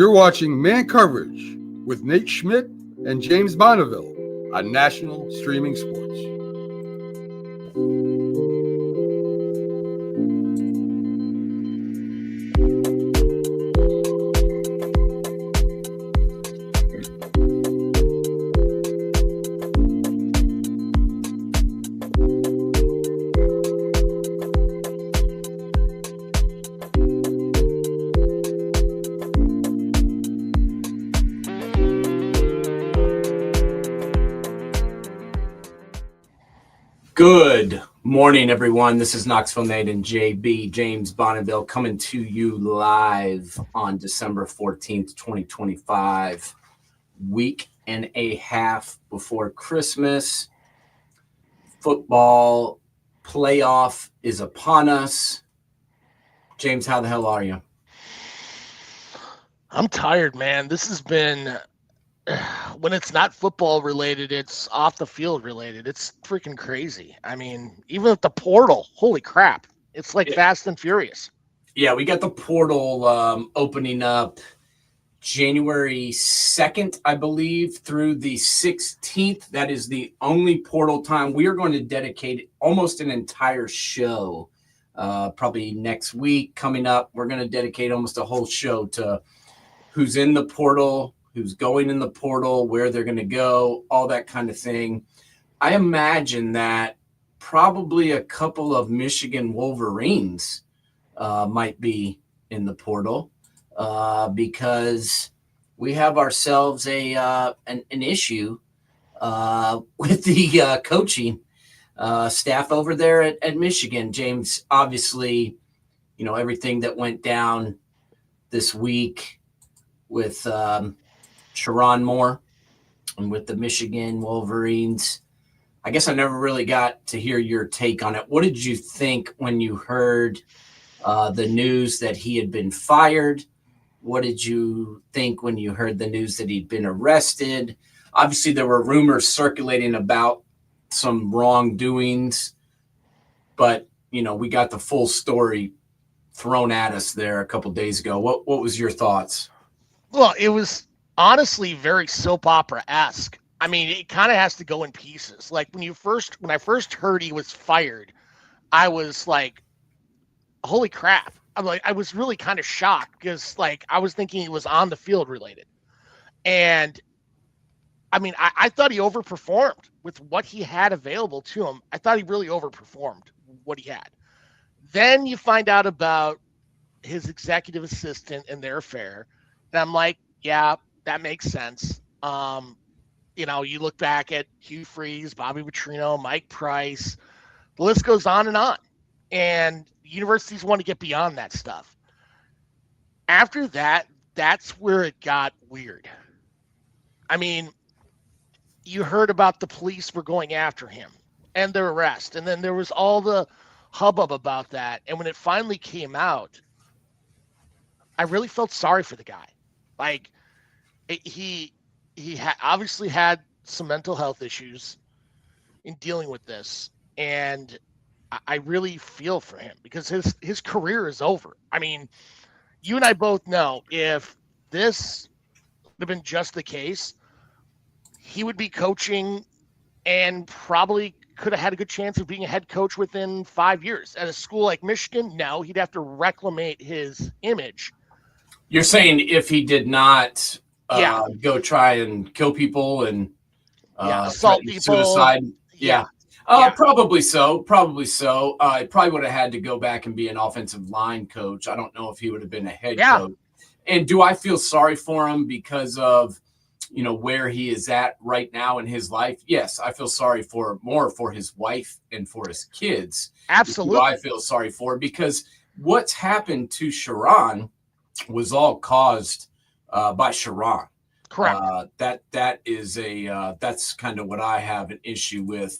You're watching Man Coverage with Nate Schmidt and James Bonneville on National Streaming Sports. Good morning, everyone. This is Knoxville Nate and JB, James Bonneville, coming to you live on December 14th, 2025, week and a half before Christmas. Football playoff is upon us. James, how the hell are you? I'm tired, man. This has been... when it's not football related, it's off the field related. It's freaking crazy. I mean, even with the portal, holy crap. It's like Fast and Furious. Yeah, we got the portal opening up January 2nd, I believe, through the 16th. That is the only portal time. We are going to dedicate almost an entire show, probably next week coming up. We're going to dedicate almost a whole show to who's in the portal, who's going in the portal, where they're going to go, all that kind of thing. I imagine that probably a couple of Michigan Wolverines might be in the portal because we have ourselves an issue with the coaching staff over there at Michigan. James, obviously, you know, everything that went down this week with Sherrone Moore and with the Michigan Wolverines. I guess I never really got to hear your take on it. What did you think when you heard the news that he had been fired? What did you think when you heard the news that he'd been arrested? Obviously, there were rumors circulating about some wrongdoings, but, you know, we got the full story thrown at us there a couple days ago. What was your thoughts? Well, it was honestly very soap opera-esque. I mean, it kind of has to go in pieces. Like when I first heard he was fired, I was like, holy crap. I was really kind of shocked because like I was thinking he was on the field related. And I mean, I thought he overperformed with what he had available to him. I thought he really overperformed what he had. Then you find out about his executive assistant and their affair. And I'm like, yeah, that makes sense. You know, you look back at Hugh Freeze, Bobby Petrino, Mike Price, the list goes on. And universities want to get beyond that stuff. After that, that's where it got weird. I mean, you heard about the police were going after him and their arrest. And then there was all the hubbub about that. And when it finally came out, I really felt sorry for the guy. Like, he obviously had some mental health issues in dealing with this, and I really feel for him because his career is over. I mean, you and I both know if this would have been just the case, he would be coaching and probably could have had a good chance of being a head coach within 5 years. At a school like Michigan, no, he'd have to reclaim his image. You're saying if he did not go try and kill people and assault people, suicide, yeah. Probably so. He probably would have had to go back and be an offensive line coach. I don't know if he would have been a head coach. And do I feel sorry for him because of, you know, where he is at right now in his life? Yes, I feel sorry more for his wife and for his kids. Absolutely. I feel sorry for because what's happened to Sherrone was all caused by Sherrone. Correct. That is that's kind of what I have an issue with,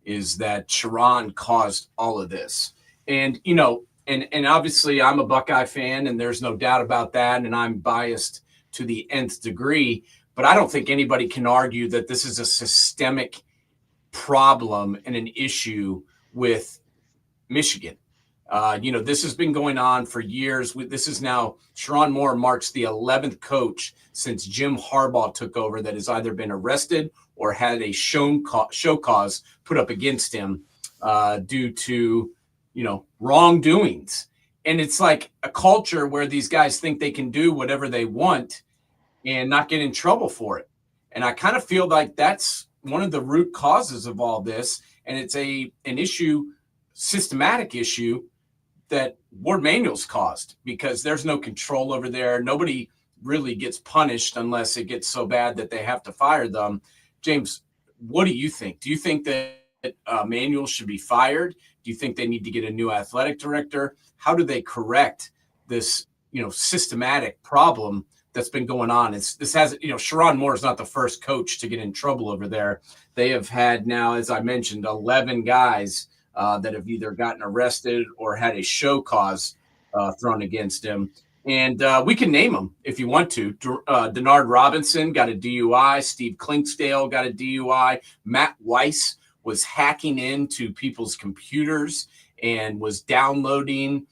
is that Sherrone caused all of this. And, you know, and obviously I'm a Buckeye fan and there's no doubt about that. And I'm biased to the nth degree, but I don't think anybody can argue that this is a systemic problem and an issue with Michigan. This has been going on for years. This is now Sherrone Moore marks the 11th coach since Jim Harbaugh took over that has either been arrested or had a show cause put up against him due to, wrongdoings. And it's like a culture where these guys think they can do whatever they want and not get in trouble for it. And I kind of feel like that's one of the root causes of all this. And it's an issue, systematic issue that Warde Manuel's caused because there's no control over there. Nobody really gets punished unless it gets so bad that they have to fire them. James, what do you think? Do you think that Manuel should be fired? Do you think they need to get a new athletic director? How do they correct this, systematic problem that's been going on? Sherrone Moore is not the first coach to get in trouble over there. They have had now, as I mentioned, 11 guys that have either gotten arrested or had a show cause thrown against him. And we can name them if you want to. Denard Robinson got a DUI. Steve Clinksdale got a DUI. Matt Weiss was hacking into people's computers and was downloading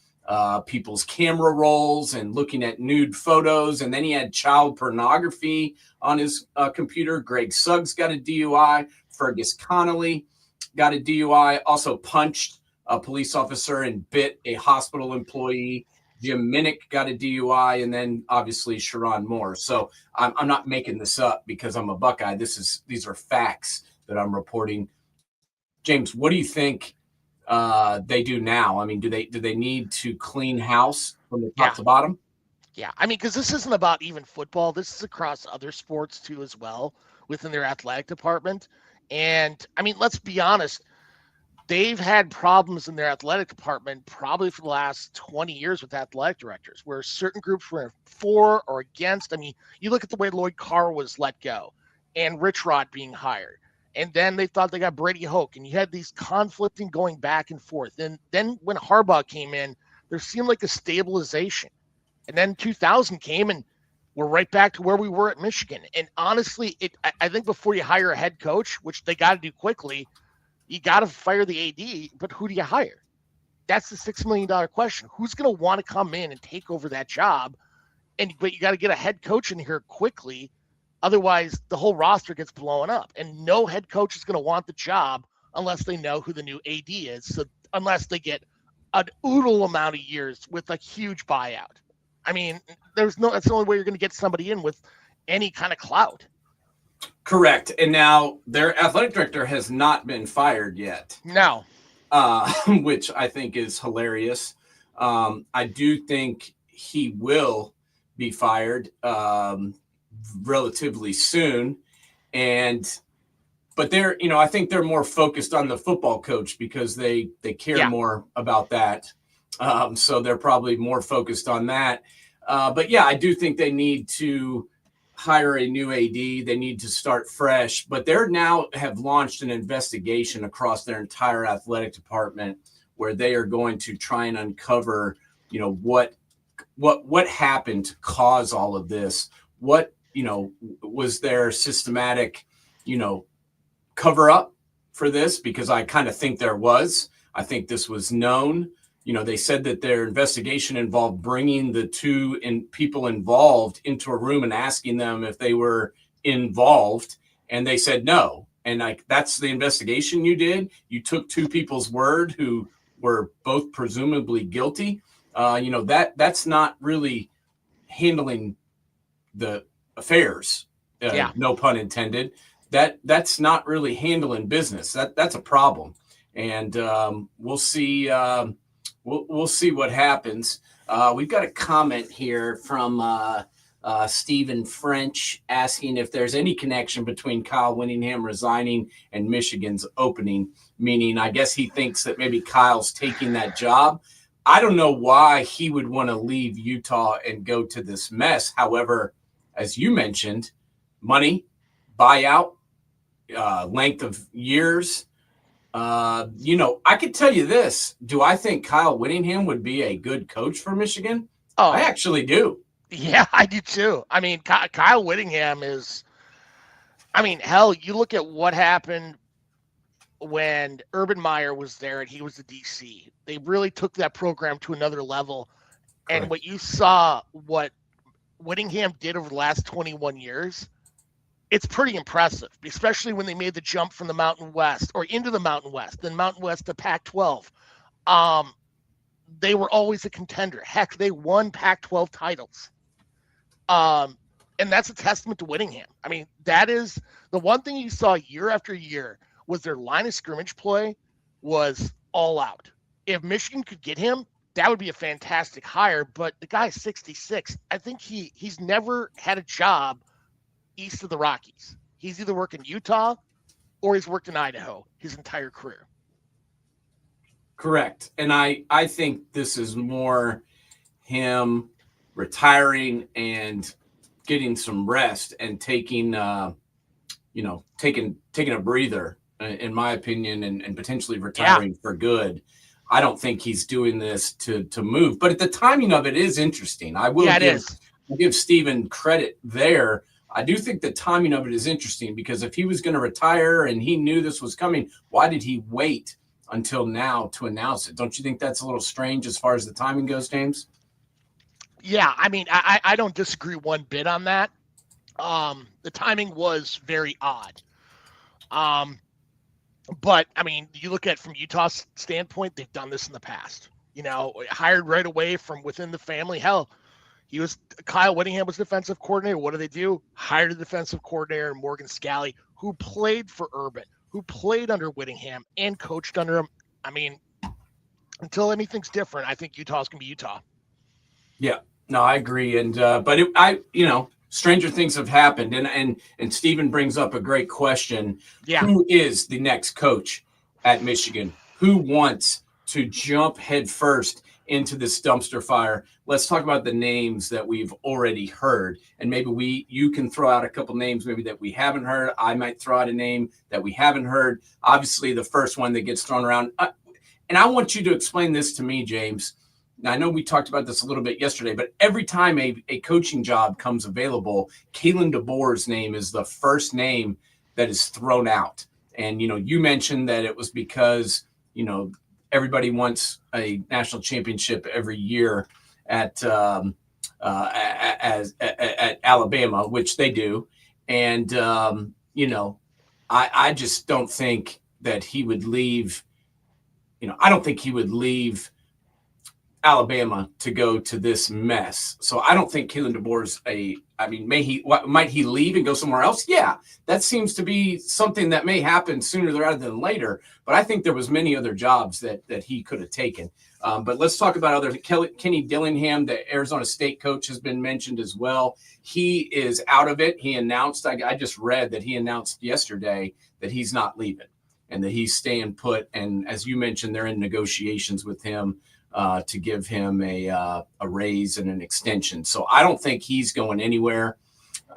people's camera rolls and looking at nude photos. And then he had child pornography on his computer. Greg Suggs got a DUI. Fergus Connolly got a DUI, also punched a police officer and bit a hospital employee. Jim Minnick got a DUI, and then obviously Sherrone Moore. So I'm not making this up because I'm a Buckeye. These are facts that I'm reporting. James, what do you think they do now? I mean, do they need to clean house from the top to bottom? Yeah, I mean, because this isn't about even football. This is across other sports too as well within their athletic department. And I mean, let's be honest, they've had problems in their athletic department probably for the last 20 years with athletic directors where certain groups were for or against. I mean, you look at the way Lloyd Carr was let go and Rich Rod being hired. And then they thought they got Brady Hoke, and you had these conflicting going back and forth. And then when Harbaugh came in, there seemed like a stabilization. And then 2000 came, and we're right back to where we were at Michigan. And honestly, I think before you hire a head coach, which they got to do quickly, you got to fire the AD, but who do you hire? That's the $6 million question. Who's going to want to come in and take over that job? But you got to get a head coach in here quickly. Otherwise, the whole roster gets blown up. And no head coach is going to want the job unless they know who the new AD is. So unless they get an oodle amount of years with a huge buyout. I mean, that's the only way you're going to get somebody in with any kind of clout. Correct. And now their athletic director has not been fired yet. No. Which I think is hilarious. I do think he will be fired relatively soon. But they're, I think they're more focused on the football coach because they care more about that. So they're probably more focused on that. But yeah, I do think they need to hire a new AD. They need to start fresh, but they're now have launched an investigation across their entire athletic department where they are going to try and uncover, what happened to cause all of this. What, was there systematic, cover up for this? Because I kind of think there was. I think this was known. They said that their investigation involved bringing the two people involved into a room and asking them if they were involved. And they said no. And that's the investigation you did. You took two people's word who were both presumably guilty. That's not really handling the affairs. No pun intended. That's not really handling business. That's a problem. And we'll see. We'll see what happens. We've got a comment here from Stephen French asking if there's any connection between Kyle Whittingham resigning and Michigan's opening, meaning I guess he thinks that maybe Kyle's taking that job. I don't know why he would want to leave Utah and go to this mess. However, as you mentioned, money, buyout, length of years. I could tell you this. Do I think Kyle Whittingham would be a good coach for Michigan? Oh, I actually do. Yeah, I do too. I mean, Kyle Whittingham is, hell, you look at what happened when Urban Meyer was there and he was the DC. They really took that program to another level. Correct. And what you saw, what Whittingham did over the last 21 years, it's pretty impressive, especially when they made the jump from the Mountain West or into the Mountain West, then Mountain West to Pac-12. They were always a contender. Heck, they won Pac-12 titles. And that's a testament to Whittingham. I mean, that is the one thing you saw year after year was their line of scrimmage play was all out. If Michigan could get him, that would be a fantastic hire. But the guy's 66. I think he's never had a job east of the Rockies. He's either worked in Utah or he's worked in Idaho his entire career. Correct. And I think this is more him retiring and getting some rest and taking a breather, in my opinion, and potentially retiring for good. I don't think he's doing this to move, but at the timing of it is interesting. I will give Stephen credit there. I do think the timing of it is interesting because if he was going to retire and he knew this was coming, why did he wait until now to announce it? Don't you think that's a little strange as far as the timing goes, James? Yeah, I mean, I don't disagree one bit on that. The timing was very odd. But, I mean, you look at it from Utah's standpoint, they've done this in the past. You know, hired right away from within the family. Hell, Kyle Whittingham was defensive coordinator. What do they do? Hired a defensive coordinator, Morgan Scalley, who played for Urban, who played under Whittingham and coached under him. I mean, until anything's different, I think Utah's going to be Utah. Yeah, no, I agree. And, but stranger things have happened. And Stephen brings up a great question. Yeah. Who is the next coach at Michigan? Who wants to jump headfirst into this dumpster fire? Let's talk about the names that we've already heard. And maybe you can throw out a couple names maybe that we haven't heard. I might throw out a name that we haven't heard. Obviously, the first one that gets thrown around. And I want you to explain this to me, James. Now, I know we talked about this a little bit yesterday, but every time a coaching job comes available, Kalen DeBoer's name is the first name that is thrown out. And, you mentioned that it was because, everybody wants a national championship every year at Alabama, which they do. And, I just don't think that he would leave. I don't think he would leave Alabama to go to this mess. So I don't think Kalen DeBoer's might he leave and go somewhere else? Yeah, that seems to be something that may happen sooner rather than later. But I think there was many other jobs that he could have taken. But let's talk about other. Kenny Dillingham, the Arizona State coach, has been mentioned as well. He is out of it. He announced, I just read that he announced yesterday that he's not leaving and that he's staying put. And as you mentioned, they're in negotiations with him to give him a raise and an extension. So I don't think he's going anywhere.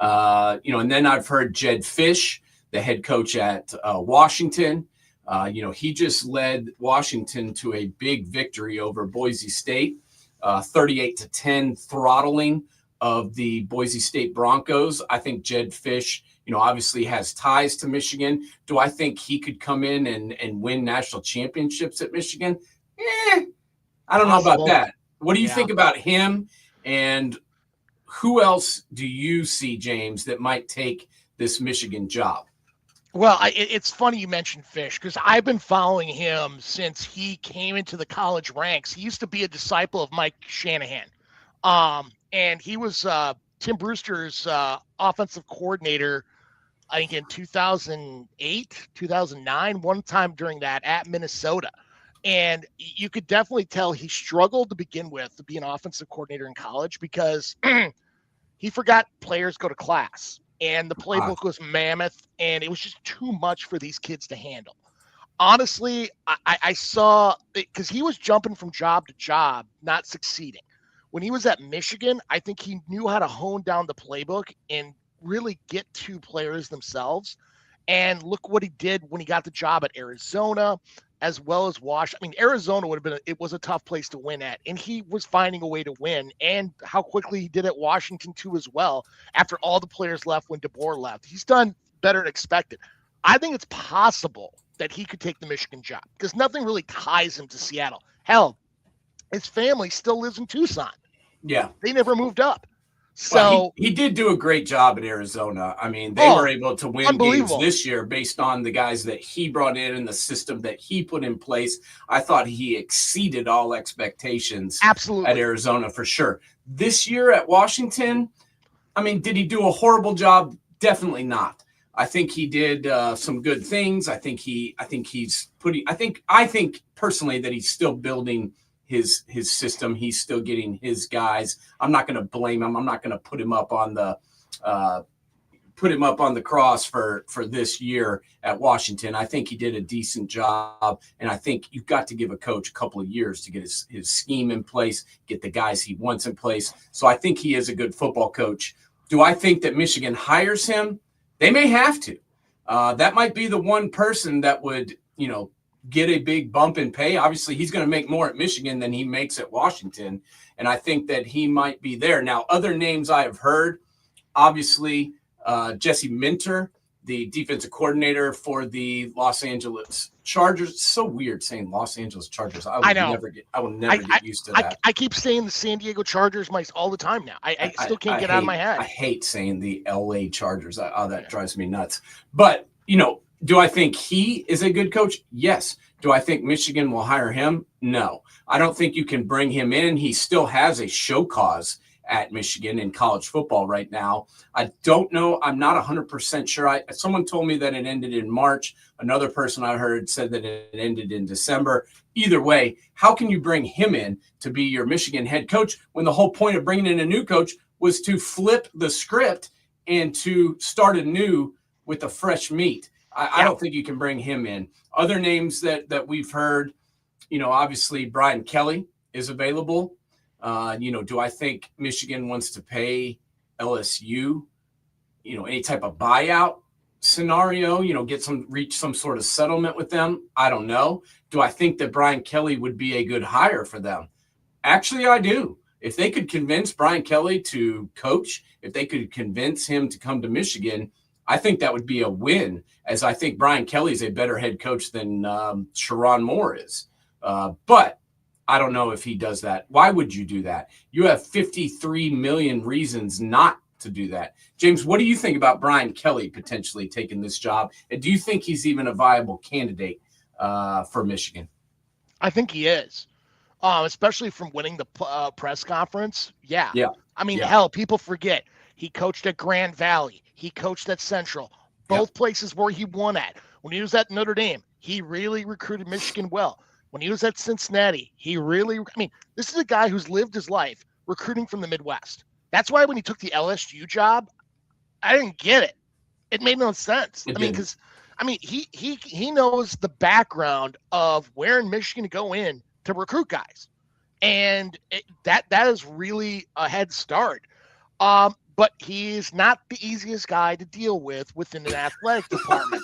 And then I've heard Jedd Fisch, the head coach at Washington. He just led Washington to a big victory over Boise State, 38-10 throttling of the Boise State Broncos. I think Jedd Fisch, obviously has ties to Michigan. Do I think he could come in and win national championships at Michigan? I don't know about that. What do you think about him? And who else do you see, James, that might take this Michigan job? Well, it's funny you mentioned Fisch because I've been following him since he came into the college ranks. He used to be a disciple of Mike Shanahan. And he was Tim Brewster's offensive coordinator, I think in 2008, 2009, one time during that at Minnesota. And you could definitely tell he struggled to begin with to be an offensive coordinator in college because he forgot players go to class and the playbook was mammoth and it was just too much for these kids to handle. Honestly, I saw because he was jumping from job to job, not succeeding. When he was at Michigan, I think he knew how to hone down the playbook and really get to players themselves. And look what he did when he got the job at Arizona, as well as Washington. I mean, Arizona it was a tough place to win at, and he was finding a way to win, and how quickly he did at Washington too as well, after all the players left when DeBoer left. He's done better than expected. I think it's possible that he could take the Michigan job because nothing really ties him to Seattle. Hell, his family still lives in Tucson. Yeah. They never moved up. So well, he did do a great job at Arizona. I mean, they were able to win games this year based on the guys that he brought in and the system that he put in place. I thought he exceeded all expectations absolutely at Arizona for sure. This year at Washington, I mean, did he do a horrible job? Definitely not. I think he did some good things. I think personally that he's still building his system. He's still getting his guys. I'm not going to blame him. I'm not going to put him up on the cross for this year at Washington. I think he did a decent job, and I think you've got to give a coach a couple of years to get his scheme in place, get the guys he wants in place. So I think he is a good football coach. Do I think that Michigan hires him? They may have to. That might be the one person that would, get a big bump in pay. Obviously, he's going to make more at Michigan than he makes at Washington, and I think that he might be there. Now, other names I have heard, obviously, Jesse Minter, the defensive coordinator for the Los Angeles Chargers. It's so weird saying Los Angeles Chargers. I will never get used to that. I keep saying the San Diego Chargers all the time now. I still can't get out of my head. I hate saying the LA Chargers. That drives me nuts. But, do I think he is a good coach? Yes. Do I think Michigan will hire him? No. I don't think you can bring him in. He still has a show cause at Michigan in college football right now. I don't know. I'm not 100% sure. Someone told me that it ended in March. Another person I heard said that it ended in December. Either way, how can you bring him in to be your Michigan head coach when the whole point of bringing in a new coach was to flip the script and to start anew with a fresh meat? I don't think you can bring him in. Other names that we've heard, obviously Brian Kelly is available. Do I think Michigan wants to pay LSU, any type of buyout scenario, reach some sort of settlement with them? I don't know. Do I think that Brian Kelly would be a good hire for them? Actually, I do. If they could convince Brian Kelly to coach, if they could convince him to come to Michigan, I think that would be a win, as I think Brian Kelly is a better head coach than Sharon Moore is. But I don't know if he does that. Why would you do that? You have 53 million reasons not to do that. James, what do you think about Brian Kelly potentially taking this job? And do you think he's even a viable candidate for Michigan? I think he is, especially from winning the press conference. Yeah. I mean, hell, people forget. He coached at Grand Valley. He coached at Central, both places where he won at. When he was at Notre Dame, he really recruited Michigan well. When he was at Cincinnati, this is a guy who's lived his life recruiting from the Midwest. That's why when he took the LSU job, I didn't get it. It made no sense. He knows the background of where in Michigan to go in to recruit guys. And that is really a head start. But he's not the easiest guy to deal with within an athletic department.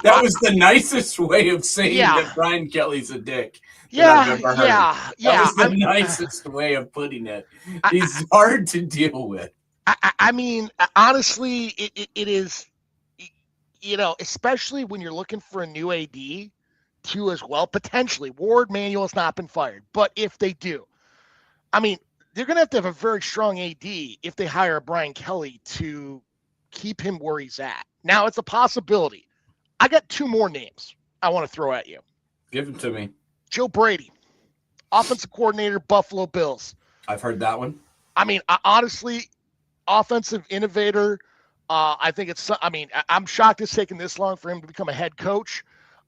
That was the nicest way of saying that Brian Kelly's a dick. That was the nicest way of putting it. He's hard to deal with. I mean, honestly, it is, especially when you're looking for a new AD too as well. Potentially, Ward Manuel has not been fired, but if they do, they're going to have a very strong AD if they hire Brian Kelly to keep him where he's at. Now, it's a possibility. I got two more names I want to throw at you. Give them to me. Joe Brady, offensive coordinator, Buffalo Bills. I've heard that one. Honestly, offensive innovator. I think I'm shocked it's taken this long for him to become a head coach.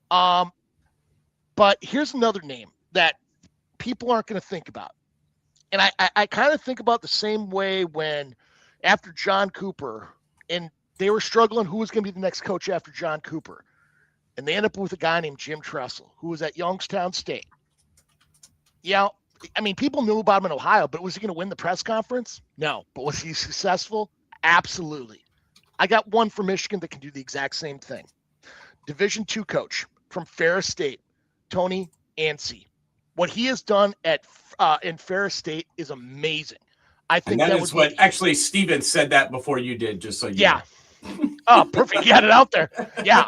But here's another name that people aren't going to think about. And I kind of think about the same way when after John Cooper, and they were struggling who was going to be the next coach after John Cooper. And they end up with a guy named Jim Tressel, who was at Youngstown State. People knew about him in Ohio, but was he going to win the press conference? No. But was he successful? Absolutely. I got one for Michigan that can do the exact same thing. Division II coach from Ferris State, Tony Ansey. What he has done in Ferris State is amazing. I think that is what actually Steven said that before you did, just so you know. Oh, perfect. You got it out there. Yeah,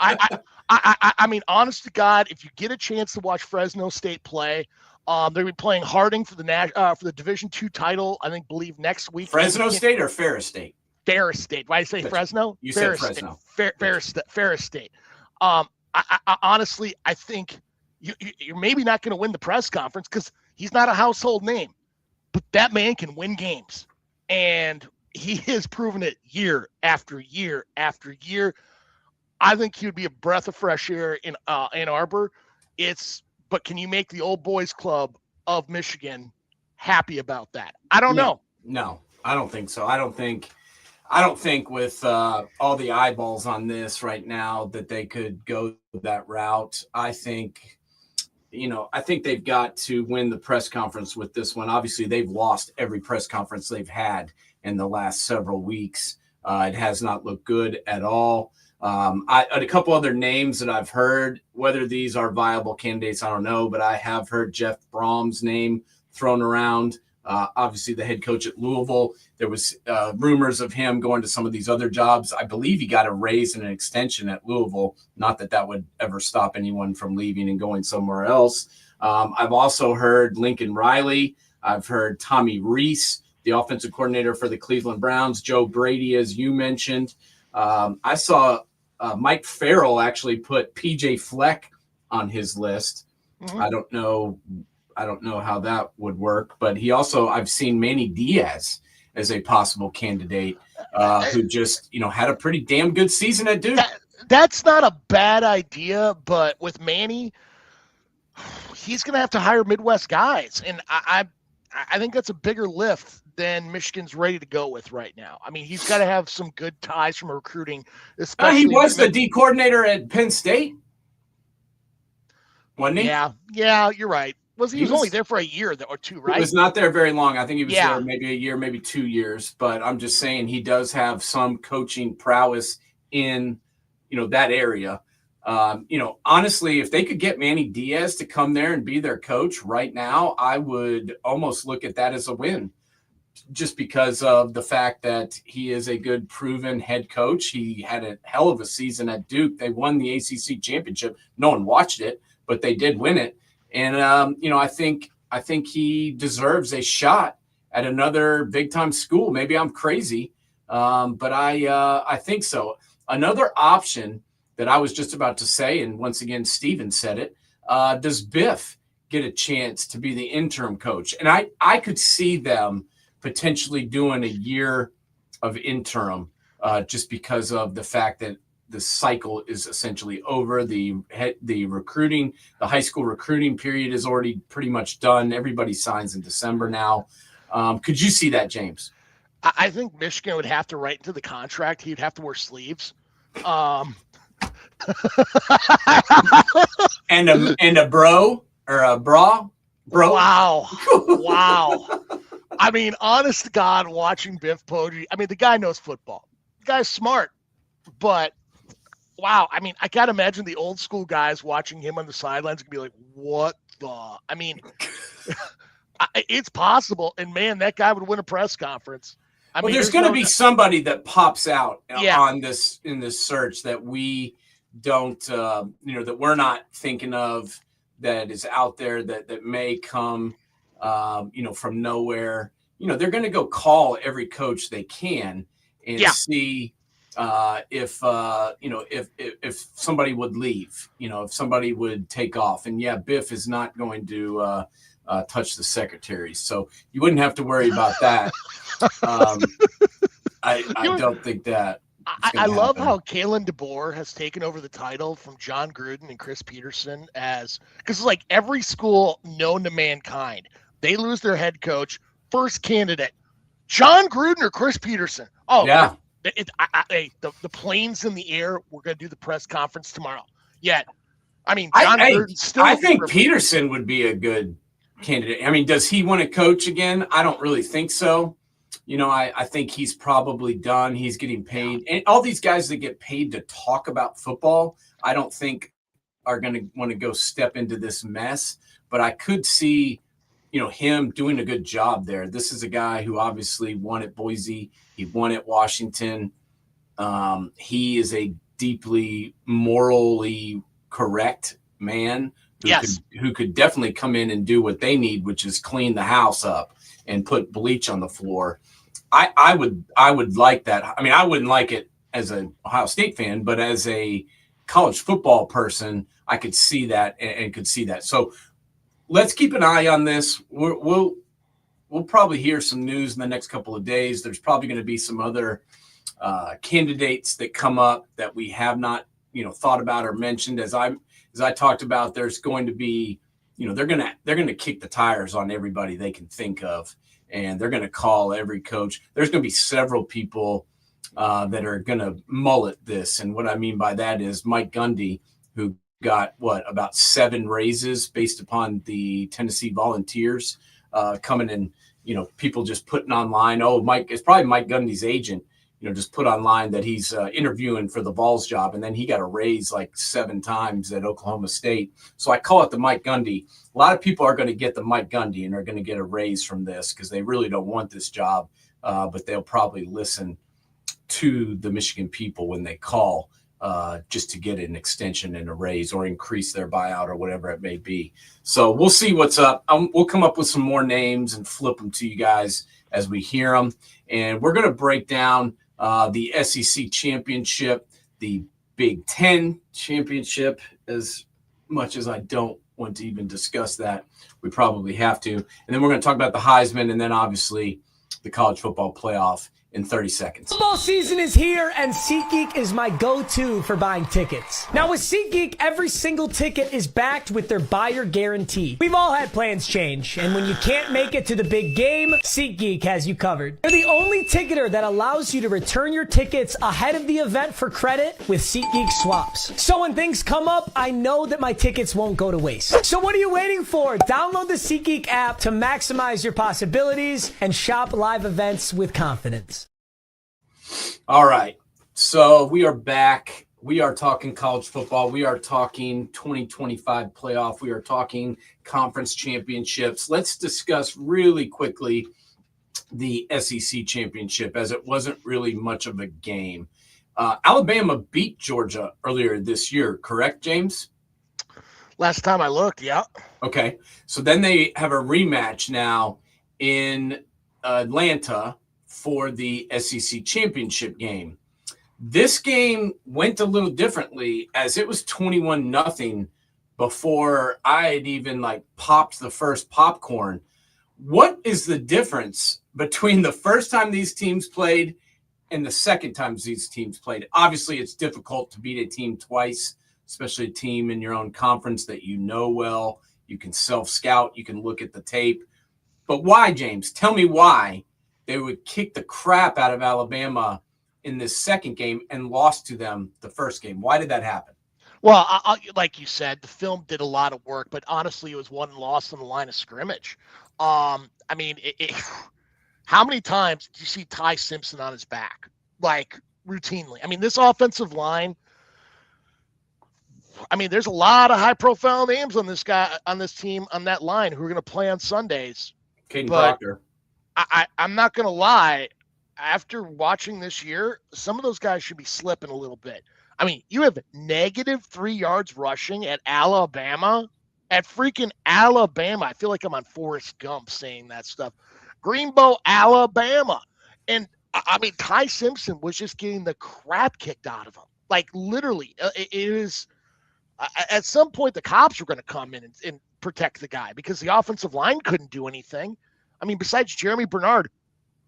I mean, honest to God, if you get a chance to watch Fresno State play, they're gonna be playing Harding for the Division II title. I believe next week. Fresno State or Ferris State? Ferris State. Why did I say Fresno? You Ferris said Fresno. Ferris State. I honestly, I think you're maybe not going to win the press conference because he's not a household name, but that man can win games, and he has proven it year after year after year. I think he would be a breath of fresh air in Ann Arbor. But can you make the old boys club of Michigan happy about that? I don't know. No, I don't think so. I don't think with all the eyeballs on this right now that they could go that route. I think they've got to win the press conference with this one. Obviously, they've lost every press conference they've had in the last several weeks. It has not looked good at all. A couple other names that I've heard, whether these are viable candidates, I don't know, but I have heard Jeff Brom's name thrown around. Obviously, the head coach at Louisville. There was rumors of him going to some of these other jobs. I believe he got a raise and an extension at Louisville. Not that that would ever stop anyone from leaving and going somewhere else. I've also heard Lincoln Riley. I've heard Tommy Rees, the offensive coordinator for the Cleveland Browns. Joe Brady, as you mentioned. I saw Mike Farrell actually put PJ Fleck on his list. Mm-hmm. I don't know how that would work, but I've seen Manny Diaz as a possible candidate who just, had a pretty damn good season at Duke. That's not a bad idea, but with Manny, he's going to have to hire Midwest guys. And I think that's a bigger lift than Michigan's ready to go with right now. I mean, he's got to have some good ties from recruiting. Especially he was the D coordinator at Penn State, wasn't he? Yeah, you're right. He was only there for a year or two, right? He was not there very long. I think he was there maybe a year, maybe 2 years. But I'm just saying he does have some coaching prowess in, that area. Honestly, if they could get Manny Diaz to come there and be their coach right now, I would almost look at that as a win, just because of the fact that he is a good, proven head coach. He had a hell of a season at Duke. They won the ACC championship. No one watched it, but they did win it. And, I think he deserves a shot at another big-time school. Maybe I'm crazy, but I think so. Another option that I was just about to say, and once again, Steven said it, does Biff get a chance to be the interim coach? And I could see them potentially doing a year of interim just because of the fact that the cycle is essentially over. The recruiting, the high school recruiting period is already pretty much done. Everybody signs in December now. Could you see that, James? I think Michigan would have to write into the contract. He'd have to wear sleeves. And a bro or a bra. Bro. Wow. I mean, honest to God, watching Biff Poggi, I mean, the guy knows football. The guy's smart, but wow. I mean, I can't imagine the old school guys watching him on the sidelines and be like, what the? I mean, it's possible. And man, that guy would win a press conference. Well, there's going to be somebody that pops out in this search that we don't, that we're not thinking of, that is out there that may come, from nowhere. They're going to go call every coach they can and see if somebody would leave, if somebody would take off. And Biff is not going to touch the secretaries, so you wouldn't have to worry about that. I don't think that. I love how Kalen DeBoer has taken over the title from John Gruden and Chris Peterson, because like every school known to mankind, they lose their head coach, first candidate, John Gruden or Chris Peterson. Oh yeah, the plane's in the air. We're going to do the press conference tomorrow. Yet, I mean, John Gruden still. I think Peterson would be a good candidate. I mean, does he want to coach again? I don't really think so. I think he's probably done. He's getting paid. And all these guys that get paid to talk about football, I don't think are going to want to go step into this mess. But I could see, him doing a good job there. This is a guy who obviously won at Boise. He won at Washington. He is a deeply morally correct man who could definitely come in and do what they need, which is clean the house up and put bleach on the floor. I would like that. I mean, I wouldn't like it as an Ohio State fan, but as a college football person, I could see that and could see that. So let's keep an eye on this. We'll probably hear some news in the next couple of days. There's probably going to be some other candidates that come up that we have not, thought about or mentioned. As I talked about, there's going to be, they're going to kick the tires on everybody they can think of, and they're going to call every coach. There's going to be several people that are going to mullet this. And what I mean by that is Mike Gundy, who got about 7 raises based upon the Tennessee Volunteers coming in, people just putting online, it's probably Mike Gundy's agent, just put online that he's interviewing for the Vols job. And then he got a raise like 7 times at Oklahoma State. So I call it the Mike Gundy. A lot of people are going to get the Mike Gundy and are going to get a raise from this because they really don't want this job. But they'll probably listen to the Michigan people when they call just to get an extension and a raise or increase their buyout or whatever it may be. So we'll see what's up. We'll come up with some more names and flip them to you guys as we hear them. And we're going to break down the SEC championship, the Big Ten championship. As much as I don't want to even discuss that, we probably have to. And then we're going to talk about the Heisman and then obviously the college football playoff in 30 seconds. Football season is here, and SeatGeek is my go-to for buying tickets. Now with SeatGeek, every single ticket is backed with their buyer guarantee. We've all had plans change, and when you can't make it to the big game, SeatGeek has you covered. They're the only ticketer that allows you to return your tickets ahead of the event for credit with SeatGeek swaps. So when things come up, I know that my tickets won't go to waste. So what are you waiting for? Download the SeatGeek app to maximize your possibilities and shop live events with confidence. All right. So we are back. We are talking college football. We are talking 2025 playoff. We are talking conference championships. Let's discuss really quickly the SEC championship, as it wasn't really much of a game. Alabama beat Georgia earlier this year, correct, James? Last time I looked, yeah. Okay. So then they have a rematch now in Atlanta for the SEC championship game. This game went a little differently, as it was 21-0 before I had even popped the first popcorn. What is the difference between the first time these teams played and the second time these teams played? Obviously, it's difficult to beat a team twice, especially a team in your own conference that you know well. You can self-scout, you can look at the tape. But why, James? Tell me why they would kick the crap out of Alabama in this second game and lost to them the first game. Why did that happen? Well, like you said, the film did a lot of work, but honestly, it was won and lost on the line of scrimmage. I mean, how many times did you see Ty Simpson on his back? Routinely. I mean, this offensive line, there's a lot of high-profile names on this team, on that line, who are going to play on Sundays. Caden Proctor. I'm not going to lie. After watching this year, some of those guys should be slipping a little bit. I mean, you have -3 yards rushing at Alabama. At freaking Alabama. I feel like I'm on Forrest Gump saying that stuff. Greenbow, Alabama. And, Ty Simpson was just getting the crap kicked out of him. Literally. It is at some point, the cops were going to come in and protect the guy because the offensive line couldn't do anything. Besides Jeremy Bernard,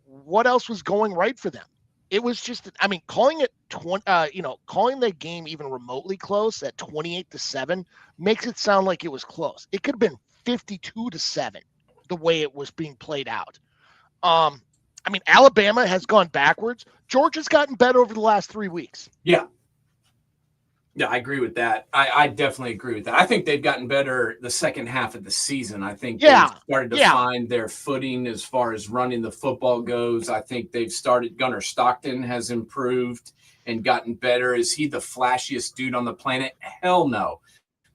what else was going right for them? It was just, calling it, calling the game even remotely close at 28-7 makes it sound like it was close. It could have been 52-7 the way it was being played out. Alabama has gone backwards. Georgia's gotten better over the last 3 weeks. Yeah. Yeah, I agree with that. I definitely agree with that. I think they've gotten better the second half of the season. I think they've started to find their footing as far as running the football goes. I think they've started. Gunnar Stockton has improved and gotten better. Is he the flashiest dude on the planet? Hell no.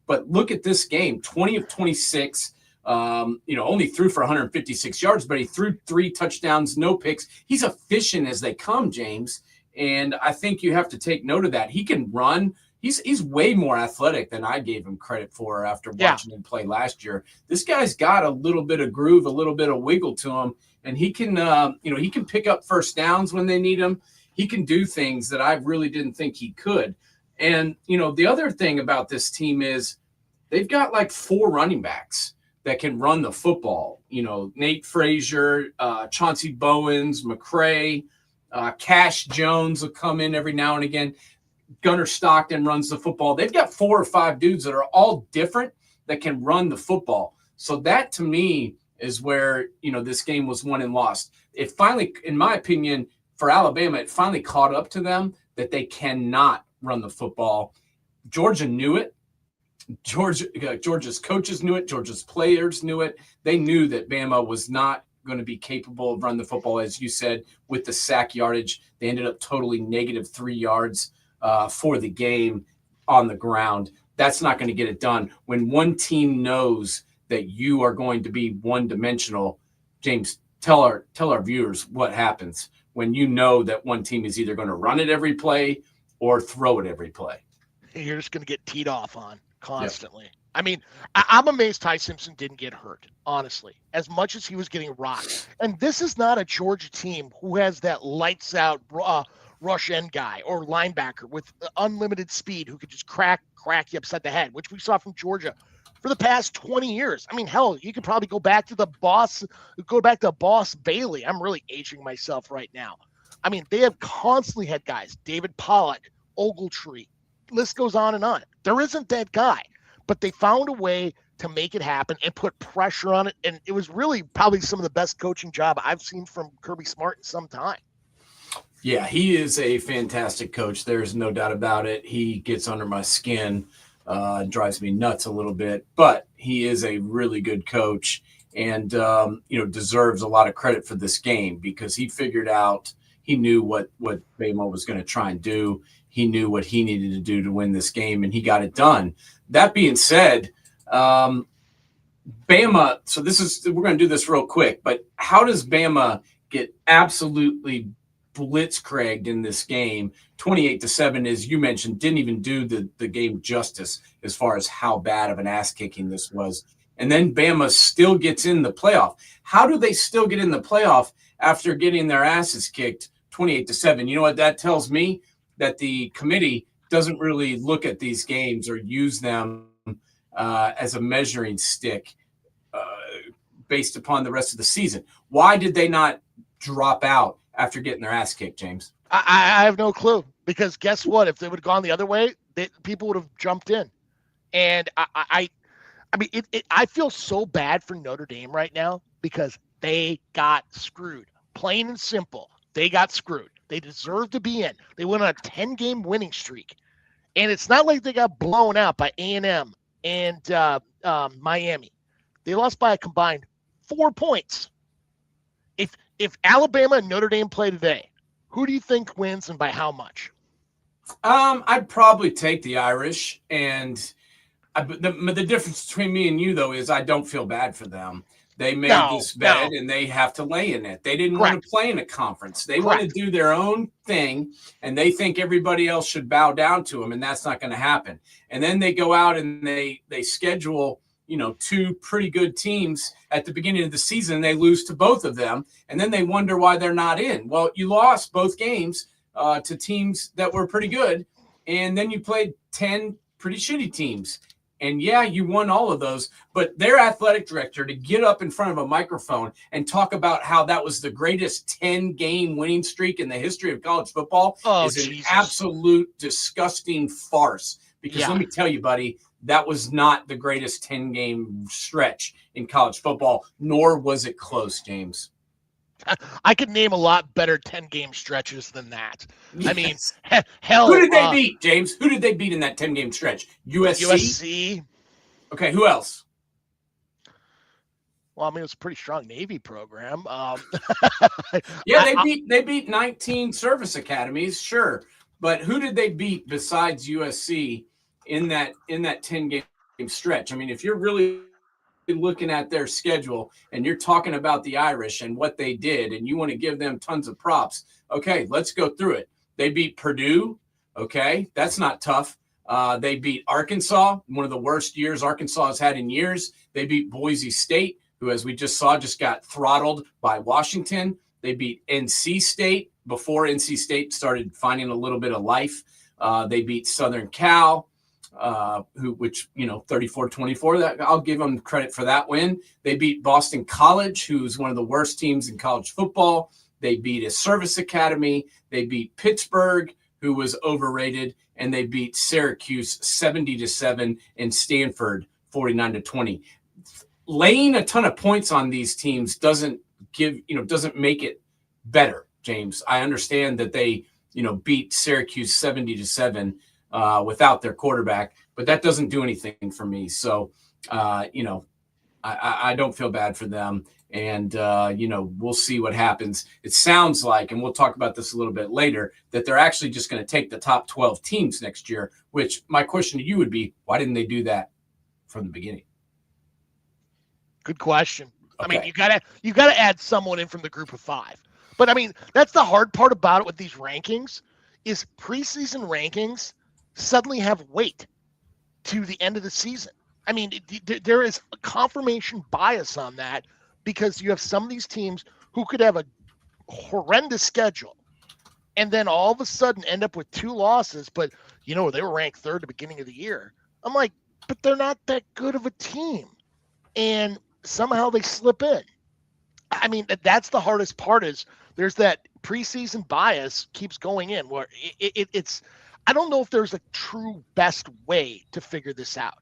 But look at this game, 20 of 26, only threw for 156 yards, but he threw 3 touchdowns, no picks. He's efficient as they come, James. And I think you have to take note of that. He can run. He's way more athletic than I gave him credit for after watching him play last year. This guy's got a little bit of groove, a little bit of wiggle to him, and he can, he can pick up first downs when they need him. He can do things that I really didn't think he could. And, the other thing about this team is they've got like 4 running backs that can run the football. Nate Frazier, Chauncey Bowens, McCray, Cash Jones will come in every now and again. Gunnar Stockton runs the football. They've got 4 or 5 dudes that are all different that can run the football. So that to me is where, this game was won and lost. It finally, in my opinion, for Alabama, it finally caught up to them that they cannot run the football. Georgia knew it. Georgia's coaches knew it. Georgia's players knew it. They knew that Bama was not going to be capable of running the football, as you said, with the sack yardage. They ended up totally negative 3 yards for the game on the ground. That's not going to get it done. When one team knows that you are going to be one-dimensional, James, tell our viewers what happens when you know that one team is either going to run it every play or throw it every play. You're just going to get teed off on constantly. Yep. I mean, I'm amazed Ty Simpson didn't get hurt, honestly, as much as he was getting rocked. And this is not a Georgia team who has that lights-out rush end guy or linebacker with unlimited speed who could just crack you upside the head, which we saw from Georgia for the past 20 years. I mean, hell, you could probably go back to Boss Bailey. I'm really aging myself right now. I mean, they have constantly had guys, David Pollock, Ogletree, list goes on and on. There isn't that guy, but they found a way to make it happen and put pressure on it. And it was really probably some of the best coaching job I've seen from Kirby Smart in some time. Yeah, he is a fantastic coach. There's no doubt about it. He gets under my skin, drives me nuts a little bit, but he is a really good coach and, deserves a lot of credit for this game because he figured out, he knew what Bama was going to try and do. He knew what he needed to do to win this game, and he got it done. That being said, Bama, so we're going to do this real quick, but how does Bama get absolutely blitzkrieged in this game? 28-7, as you mentioned, didn't even do the game justice as far as how bad of an ass kicking this was. And then Bama still gets in the playoff. How do they still get in the playoff after getting their asses kicked 28-7? You know what that tells me? That the committee doesn't really look at these games or use them as a measuring stick based upon the rest of the season. Why did they not drop out after getting their ass kicked, James? I have no clue, because guess what? If they would have gone the other way, people would have jumped in. And I feel so bad for Notre Dame right now because they got screwed. Plain and simple. They got screwed. They deserve to be in. They went on a 10-game winning streak. And it's not like they got blown out by A&M and Miami. They lost by a combined 4 points. If Alabama and Notre Dame play today, who do you think wins and by how much? I'd probably take the Irish. And the difference between me and you, though, is I don't feel bad for them. They made this bet and they have to lay in it. They didn't want to play in a conference. They want to do their own thing, and they think everybody else should bow down to them, and that's not going to happen. And then they go out and they schedule, 2 pretty good teams at the beginning of the season. And they lose to both of them, and then they wonder why they're not in. Well, you lost both games to teams that were pretty good, and then you played 10 pretty shitty teams. And yeah, you won all of those, but their athletic director to get up in front of a microphone and talk about how that was the greatest 10-game winning streak in the history of college football is an absolute disgusting farce. Because let me tell you, buddy, that was not the greatest 10-game stretch in college football, nor was it close, James. I could name a lot better 10-game stretches than that. Yes. I mean, hell. Who did they beat, James? Who did they beat in that 10-game stretch? USC? Okay, who else? Well, I mean, it was a pretty strong Navy program. Yeah, they beat 19 service academies, sure. But who did they beat besides USC in that 10-game stretch? I mean, if you're really looking at their schedule and you're talking about the Irish and what they did and you want to give them tons of props, okay, let's go through it. They beat Purdue. Okay, that's not tough. They beat Arkansas, one of the worst years Arkansas has had in years. They beat Boise State, who, as we just saw, just got throttled by Washington. They beat NC State before NC State started finding a little bit of life. They beat Southern Cal, which 34-24. That I'll give them credit for that win. They beat Boston College, who's one of the worst teams in college football. They beat a service academy. They beat Pittsburgh, who was overrated, and they beat Syracuse 70-7 and Stanford 49-20. Laying a ton of points on these teams doesn't make it better, James. I understand that they, beat Syracuse 70-7 without their quarterback, but that doesn't do anything for me. So, I don't feel bad for them. And, we'll see what happens. It sounds like, and we'll talk about this a little bit later, that they're actually just going to take the top 12 teams next year, which my question to you would be, why didn't they do that from the beginning? Good question. Okay. I mean, you gotta add someone in from the group of 5. But I mean, that's the hard part about it with these rankings is preseason rankings suddenly have weight to the end of the season. I mean, there is a confirmation bias on that because you have some of these teams who could have a horrendous schedule and then all of a sudden end up with 2 losses, but they were ranked 3rd at the beginning of the year. I'm like, but they're not that good of a team. And somehow they slip in. I mean, that's the hardest part is there's that preseason bias keeps going in where it's I don't know if there's a true best way to figure this out,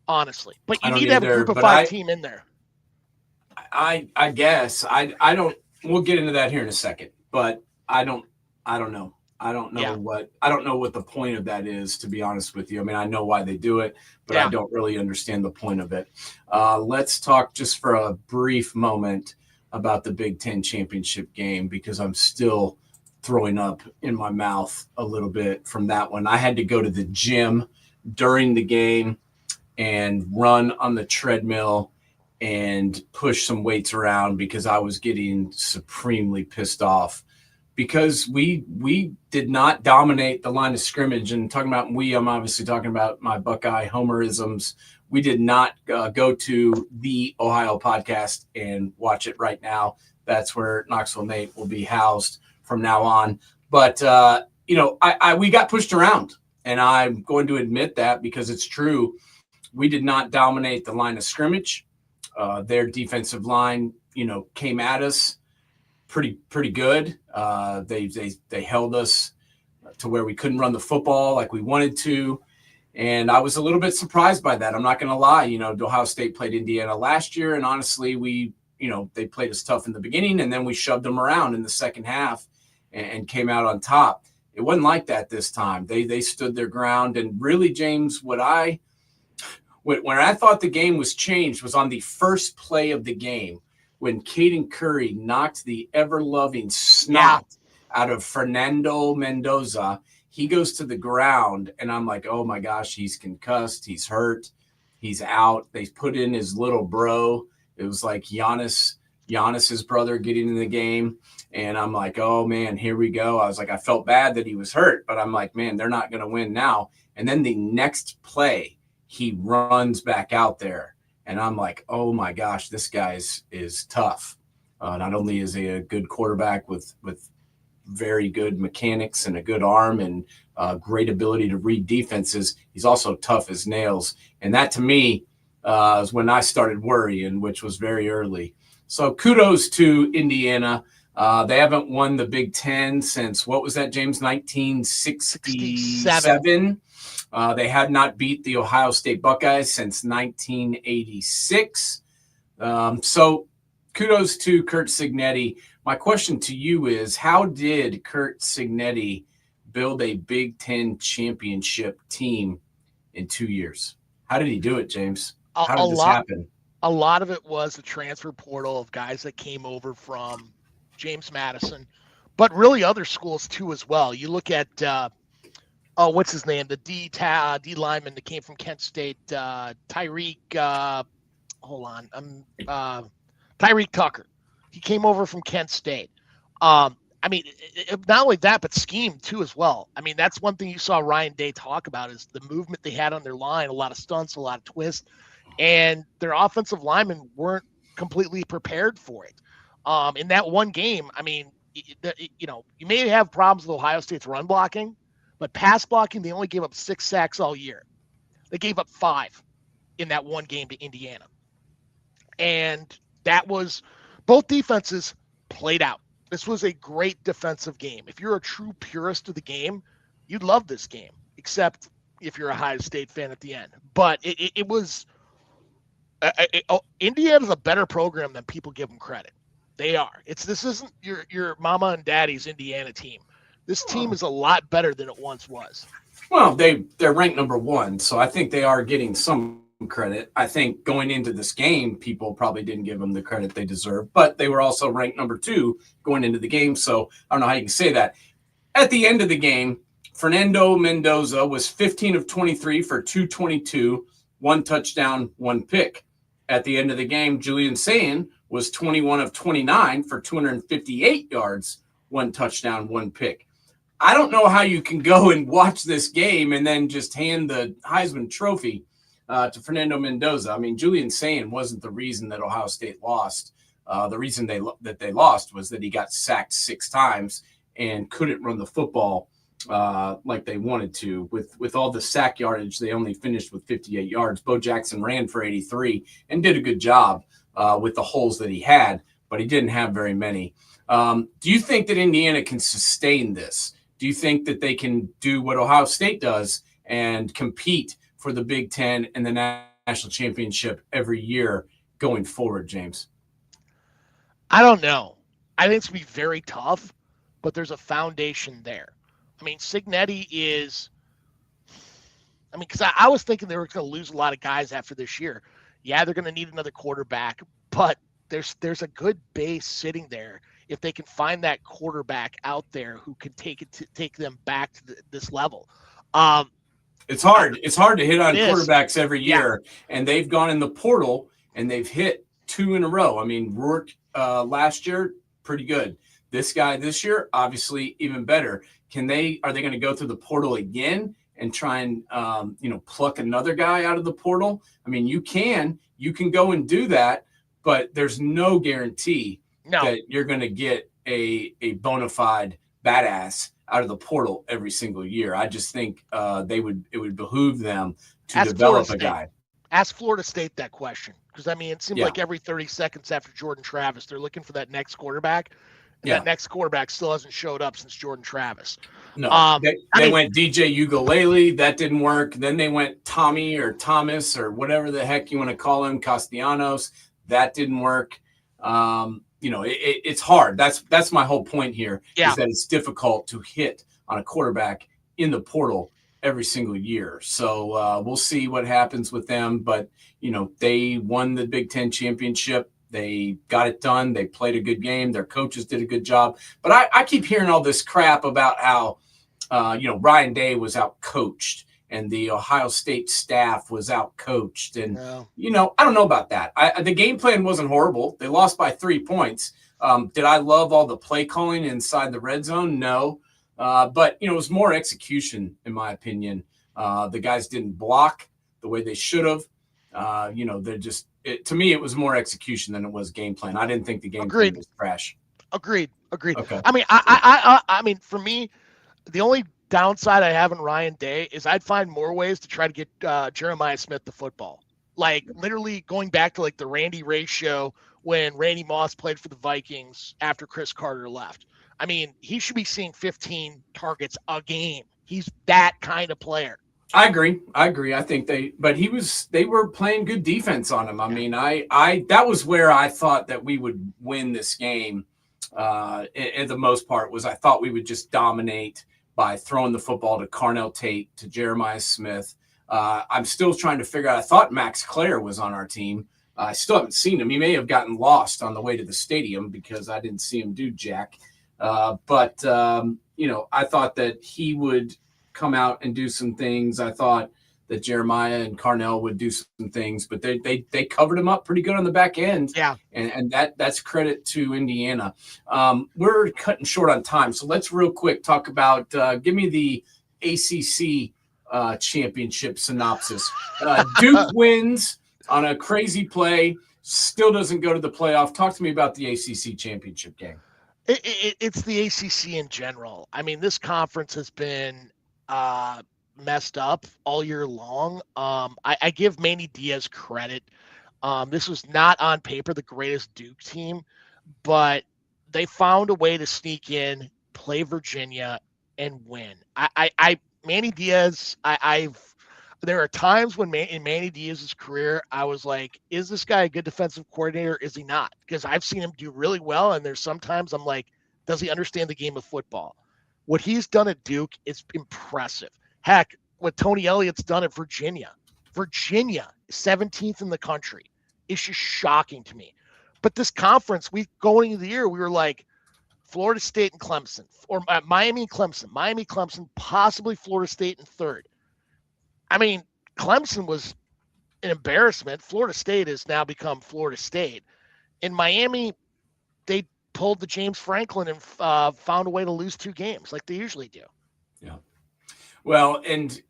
honestly. But you need to have a group of 5 team in there. I guess I don't. We'll get into that here in a second, but I don't know. I don't know what the point of that is, to be honest with you. I mean, I know why they do it, but I don't really understand the point of it. Let's talk just for a brief moment about the Big Ten championship game because I'm still throwing up in my mouth a little bit from that one. I had to go to the gym during the game and run on the treadmill and push some weights around because I was getting supremely pissed off because we did not dominate the line of scrimmage. And talking about I'm obviously talking about my Buckeye homerisms. We did not go to the Ohio podcast and watch it right now. That's where Knoxville Nate will be housed from now on. But, we got pushed around, and I'm going to admit that because it's true. We did not dominate the line of scrimmage. Their defensive line, came at us pretty good. They held us to where we couldn't run the football like we wanted to. And I was a little bit surprised by that. I'm not going to lie. Ohio State played Indiana last year, and honestly, they played us tough in the beginning, and then we shoved them around in the second half and came out on top. It wasn't like that this time. They stood their ground. And really, James, when I thought the game was changed was on the first play of the game when Caden Curry knocked the ever-loving snot out of Fernando Mendoza. He goes to the ground, and I'm like, oh, my gosh, he's concussed. He's hurt. He's out. They put in his little bro. It was like Giannis's brother getting in the game. And I'm like, oh, man, here we go. I was like, I felt bad that he was hurt, but I'm like, man, they're not going to win now. And then the next play, he runs back out there. And I'm like, oh, my gosh, this guy is tough. Not only is he a good quarterback with very good mechanics and a good arm and great ability to read defenses, he's also tough as nails. And that, to me, is when I started worrying, which was very early. So kudos to Indiana. They haven't won the Big Ten since, what was that, James, 1967? They had not beat the Ohio State Buckeyes since 1986. So kudos to Curt Cignetti. My question to you is, how did Curt Cignetti build a Big Ten championship team in 2 years? How did he do it, James? How did this happen? A lot of it was the transfer portal of guys that came over from James Madison, but really other schools too as well. You look at what's his name? The D lineman that came from Kent State, Tyreek. Tyreek Tucker. He came over from Kent State. I mean, not only that, but scheme too as well. I mean, that's one thing you saw Ryan Day talk about is the movement they had on their line, a lot of stunts, a lot of twists, and their offensive linemen weren't completely prepared for it. In that one game, I mean, you may have problems with Ohio State's run blocking, but pass blocking, they only gave up 6 sacks all year. They gave up 5 in that one game to Indiana. And that was both defenses played out. This was a great defensive game. If you're a true purist of the game, you'd love this game, except if you're a Ohio State fan at the end. But it was Indiana's a better program than people give them credit. They are. This isn't your mama and daddy's Indiana team. This team is a lot better than it once was. Well, they're ranked number 1, so I think they are getting some credit. I think going into this game, people probably didn't give them the credit they deserve, but they were also ranked number 2 going into the game, so I don't know how you can say that. At the end of the game, Fernando Mendoza was 15 of 23 for 222, 1 touchdown, 1 pick. At the end of the game, Julian Sayin was 21 of 29 for 258 yards, 1 touchdown, 1 pick. I don't know how you can go and watch this game and then just hand the Heisman Trophy to Fernando Mendoza. I mean, Julian Sayin wasn't the reason that Ohio State lost. The reason they lost was that he got sacked 6 times and couldn't run the football like they wanted to. With all the sack yardage, they only finished with 58 yards. Bo Jackson ran for 83 and did a good job with the holes that he had, but he didn't have very many. Do you think that Indiana can sustain this? Do you think that they can do what Ohio State does and compete for the Big Ten and the national championship every year going forward, James? I don't know. I think it's going to be very tough, but there's a foundation there. I mean, Cignetti is – I mean, because I was thinking they were going to lose a lot of guys after this year. Yeah, they're going to need another quarterback, but there's a good base sitting there if they can find that quarterback out there who can take them back to this level. It's hard. It's hard to hit on quarterbacks every year, and they've gone in the portal and they've hit 2 in a row. I mean, Rourke last year, pretty good. This guy this year, obviously even better. Are they going to go through the portal again and try and pluck another guy out of the portal? I mean, you can go and do that, but there's no guarantee that you're going to get a bona fide badass out of the portal every single year. I just think it would behoove them to develop a guy. Ask Florida State that question, because I mean, it seems like every 30 seconds after Jordan Travis, they're looking for that next quarterback. And that next quarterback still hasn't showed up since Jordan Travis. No, they went DJ Ugalele. That didn't work. Then they went Tommy or Thomas or whatever the heck you want to call him, Castellanos. That didn't work. It's hard. That's my whole point here is that it's difficult to hit on a quarterback in the portal every single year. So we'll see what happens with them. But, they won the Big Ten championship. They got it done. They played a good game. Their coaches did a good job. But I keep hearing all this crap about how, Ryan Day was out-coached and the Ohio State staff was out-coached. And, I don't know about that. The game plan wasn't horrible. They lost by 3 points. Did I love all the play calling inside the red zone? No. But, it was more execution, in my opinion. The guys didn't block the way they should have. They're just – to me, it was more execution than it was game plan. I didn't think the game plan was trash. Agreed. Okay. I mean, I mean, for me, the only downside I have in Ryan Day is I'd find more ways to try to get Jeremiah Smith the football. Like literally going back to like the Randy Ray show when Randy Moss played for the Vikings after Chris Carter left. I mean, he should be seeing 15 targets a game. He's that kind of player. I agree. I think they were playing good defense on him. I mean, that was where I thought that we would win this game. At the most part was I thought we would just dominate by throwing the football to Carnell Tate, to Jeremiah Smith. I'm still trying to figure out. I thought Max Clare was on our team. I still haven't seen him. He may have gotten lost on the way to the stadium because I didn't see him do jack. But I thought that he would come out and do some things. I thought that Jeremiah and Carnell would do some things, but they covered him up pretty good on the back end. Yeah. And that's credit to Indiana. We're cutting short on time, so let's real quick talk about give me the ACC championship synopsis. Duke wins on a crazy play, still doesn't go to the playoff. Talk to me about the ACC championship game. It's the ACC in general. I mean, this conference has been messed up all year long. I give Manny Diaz credit. This was not on paper the greatest Duke team, but they found a way to sneak in, play Virginia, and win. Manny Diaz, there are times when in Manny Diaz's career, I was like, is this guy a good defensive coordinator? Is he not? Because I've seen him do really well. And there's sometimes I'm like, does he understand the game of football? What he's done at Duke is impressive. Heck, what Tony Elliott's done at Virginia, 17th in the country, is just shocking to me. But this conference, going into the year, we were like, Florida State and Clemson, or Miami and Clemson, possibly Florida State in third. I mean, Clemson was an embarrassment. Florida State has now become Florida State. In Miami, they pulled the James Franklin and found a way to lose 2 games like they usually do. Yeah. Well, and,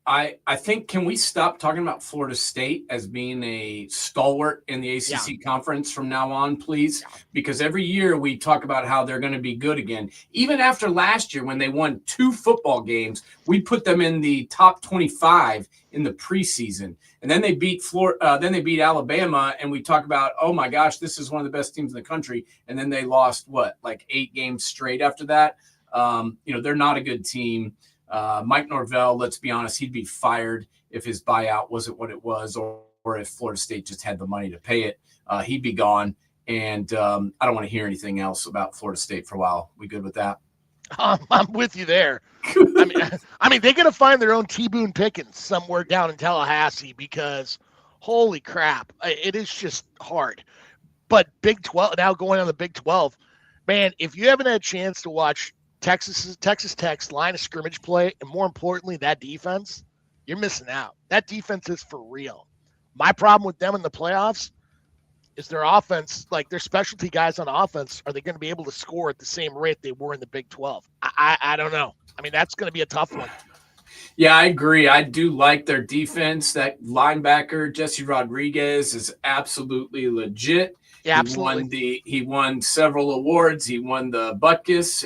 I think, can we stop talking about Florida State as being a stalwart in the ACC conference from now on, please? Yeah. Because every year we talk about how they're going to be good again. Even after last year when they won 2 football games, we put them in the top 25 in the preseason. And then they beat Alabama, and we talk about, oh my gosh, this is one of the best teams in the country. And then they lost, 8 games straight after that? They're not a good team. Mike Norvell, let's be honest, he'd be fired if his buyout wasn't what it was, or if Florida State just had the money to pay it. He'd be gone. And I don't want to hear anything else about Florida State for a while. We good with that? I'm with you there. I mean, they're going to find their own T. Boone Pickens somewhere down in Tallahassee because, holy crap, it is just hard. But Big 12, now going on the Big 12, man, if you haven't had a chance to watch Texas Tech's line of scrimmage play, and more importantly, that defense, you're missing out. That defense is for real. My problem with them in the playoffs is their offense, like their specialty guys on offense, are they going to be able to score at the same rate they were in the Big 12? I don't know. I mean, that's going to be a tough one. Yeah, I agree. I do like their defense. That linebacker, Jesse Rodriguez, is absolutely legit. Yeah, absolutely. He won several awards. He won the Butkus.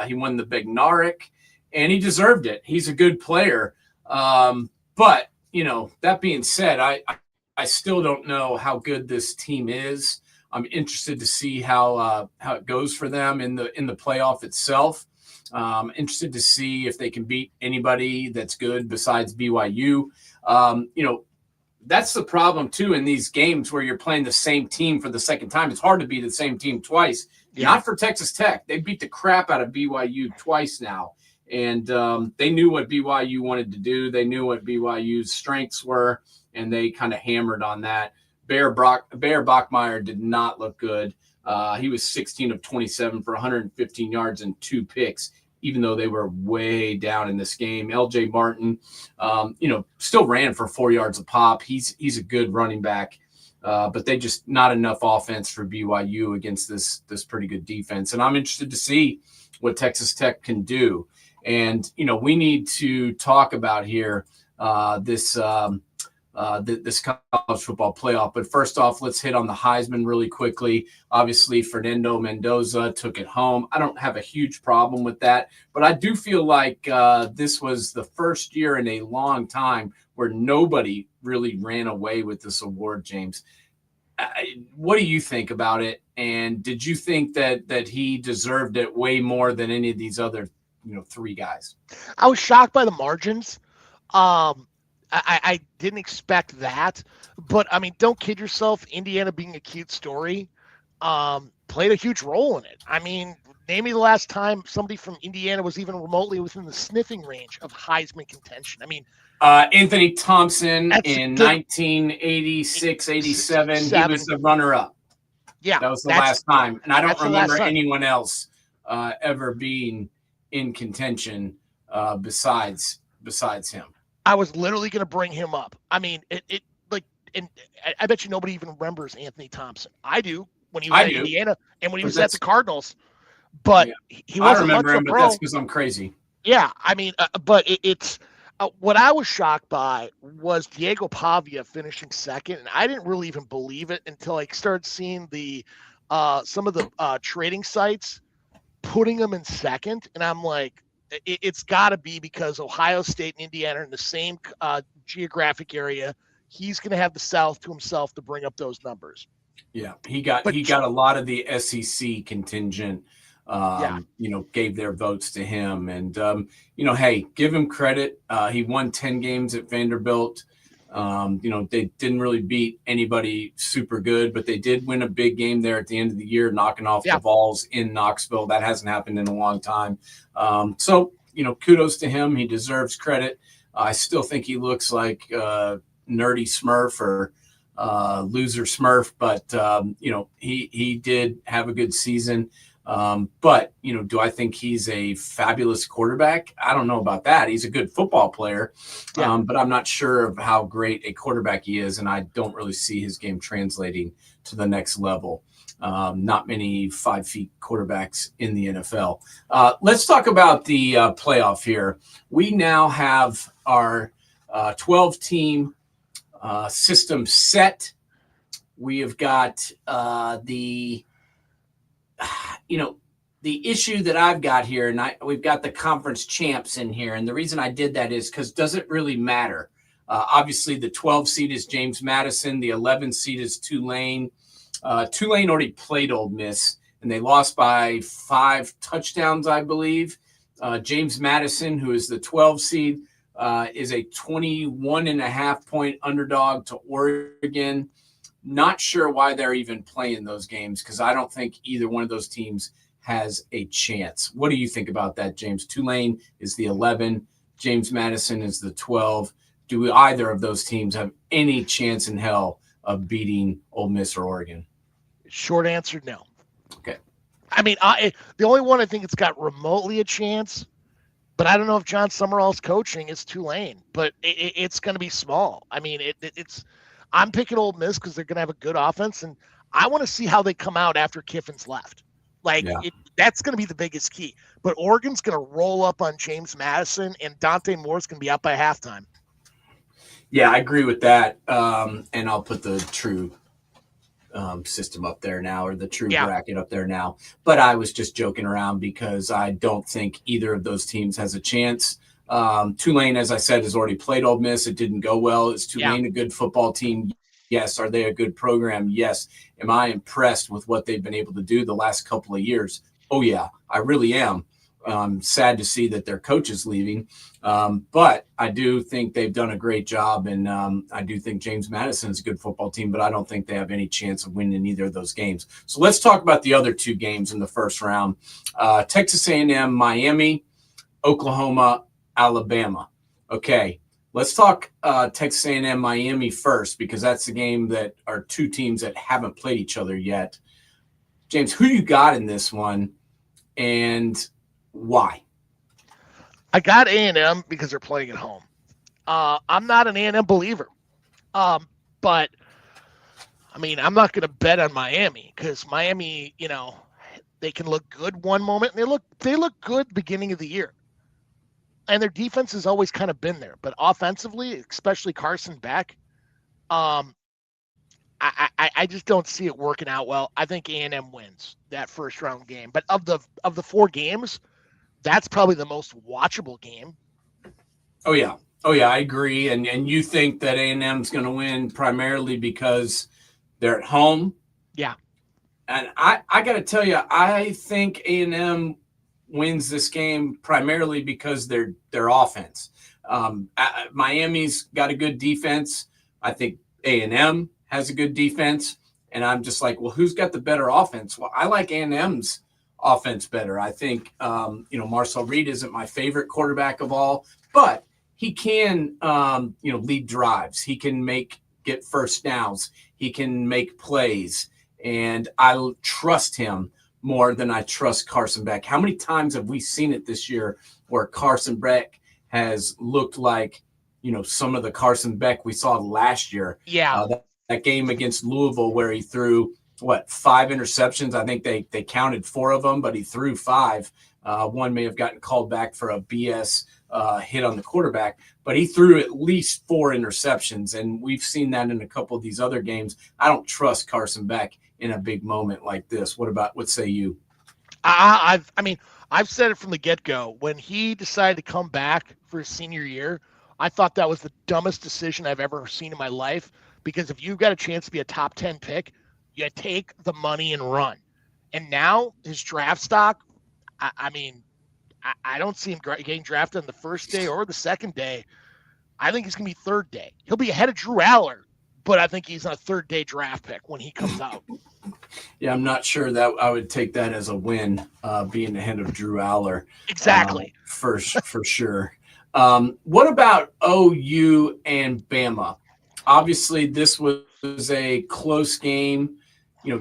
He won the Big Narek, and he deserved it. He's a good player. But, that being said, I still don't know how good this team is. I'm interested to see how it goes for them in the playoff itself. Interested to see if they can beat anybody that's good besides BYU. That's the problem, too, in these games where you're playing the same team for the second time. It's hard to beat the same team twice. Yeah. Not for Texas Tech. They beat the crap out of BYU twice now. And they knew what BYU wanted to do. They knew what BYU's strengths were, and they kind of hammered on that. Bear Bachmeier did not look good. He was 16 of 27 for 115 yards and 2 picks, even though they were way down in this game. LJ Martin, still ran for 4 yards a pop. He's a good running back, but they just not enough offense for BYU against this pretty good defense. And I'm interested to see what Texas Tech can do. And, we need to talk about here this college football playoff. But first off, let's hit on the Heisman really quickly. Obviously, Fernando Mendoza took it home. I don't have a huge problem with that, but I do feel like this was the first year in a long time where nobody really ran away with this award, James. What do you think about it? And did you think that he deserved it way more than any of these other, 3 guys? I was shocked by the margins. I didn't expect that, but I mean, don't kid yourself. Indiana being a cute story played a huge role in it. I mean, name me the last time somebody from Indiana was even remotely within the sniffing range of Heisman contention. I mean, Anthony Thompson in 1986, 87, he was the runner-up. Yeah, that was the last time, and I don't remember anyone else ever being in contention besides him. I was literally going to bring him up. I mean, it like, and I bet you nobody even remembers Anthony Thompson. I do when he was at Indiana and when he was at the Cardinals. But he wasn't much of a pro. That's because I'm crazy. Yeah, I mean, but it's what I was shocked by was Diego Pavia finishing second, and I didn't really even believe it until I started seeing the some of the trading sites putting him in second, and I'm like, it's got to be because Ohio State and Indiana are in the same geographic area. He's going to have the South to himself to bring up those numbers. Yeah, he got a lot of the SEC contingent. Gave their votes to him. And, hey, give him credit. He won 10 games at Vanderbilt. They didn't really beat anybody super good, but they did win a big game there at the end of the year, knocking off the Vols in Knoxville. That hasn't happened in a long time. Kudos to him. He deserves credit. I still think he looks like nerdy Smurf or loser Smurf, but, he did have a good season. But do I think he's a fabulous quarterback? I don't know about that. He's a good football player, but I'm not sure of how great a quarterback he is, and I don't really see his game translating to the next level. Not many 5 feet quarterbacks in the NFL. Let's talk about the playoff here. We now have our 12-team system set. We have got the issue that I've got here, and we've got the conference champs in here. And the reason I did that is because does it really matter? Obviously, the 12 seed is James Madison. The 11 seed is Tulane. Tulane already played Ole Miss, and they lost by 5 touchdowns, I believe. James Madison, who is the 12 seed, is a 21.5-point underdog to Oregon. Not sure why they're even playing those games because I don't think either one of those teams has a chance. What do you think about that, James? Tulane is the 11. James Madison is the 12. Do either of those teams have any chance in hell of beating Ole Miss or Oregon? Short answer, no. Okay. I mean, the only one I think it's got remotely a chance, but I don't know if John Summerall's coaching is Tulane, but it's going to be small. I mean, it's – I'm picking Ole Miss because they're going to have a good offense, and I want to see how they come out after Kiffin's left. That's going to be the biggest key. But Oregon's going to roll up on James Madison, and Dante Moore's going to be out by halftime. Yeah, I agree with that. And I'll put the true system up there now, or the true bracket up there now. But I was just joking around because I don't think either of those teams has a chance. Tulane, as I said, has already played Ole Miss. It didn't go well. Is Tulane a good football team? Yes. Are they a good program? Yes. Am I impressed with what they've been able to do the last couple of years? Oh, yeah, I really am. Sad to see that their coach is leaving. But I do think they've done a great job, and I do think James Madison is a good football team, but I don't think they have any chance of winning either of those games. So let's talk about the other 2 games in the first round. Texas A&M, Miami, Oklahoma, Alabama. Okay, let's talk Texas A&M Miami first because that's the game that are 2 teams that haven't played each other yet. James, who you got in this one and why? I got A&M because they're playing at home. I'm not an A&M believer, but I mean, I'm not going to bet on Miami because Miami, they can look good one moment and they look good beginning of the year. And their defense has always kind of been there, but offensively, especially Carson Beck, I just don't see it working out well. I think A&M wins that first round game, but of the 4 games, that's probably the most watchable game. Oh yeah, I agree. And you think that A&M's going to win primarily because they're at home? Yeah. And I got to tell you, I think A&M wins this game primarily because their offense. Miami's got a good defense. I think A&M has a good defense. And I'm just like, well, who's got the better offense? Well, I like A&M's offense better. I think, Marcel Reed isn't my favorite quarterback of all, but he can, lead drives. He can get first downs. He can make plays. And I trust him more than I trust Carson Beck. How many times have we seen it this year where Carson Beck has looked like, some of the Carson Beck we saw last year. Yeah. That game against Louisville where he threw 5 interceptions. I think they counted 4 of them, but he threw 5. One may have gotten called back for a BS hit on the quarterback, but he threw at least 4 interceptions, and we've seen that in a couple of these other games. I don't trust Carson Beck in a big moment like this. What say you? I've said it from the get-go. When he decided to come back for his senior year, I thought that was the dumbest decision I've ever seen in my life, because if you've got a chance to be a top 10 pick, you take the money and run. And now his draft stock, I don't see him getting drafted on the first day or the second day. I think he's going to be third day. He'll be ahead of Drew Aller, but I think he's on a third day draft pick when he comes out. Yeah, I'm not sure that I would take that as a win, being ahead of Drew Aller. Exactly. For sure. What about OU and Bama? Obviously, this was a close game.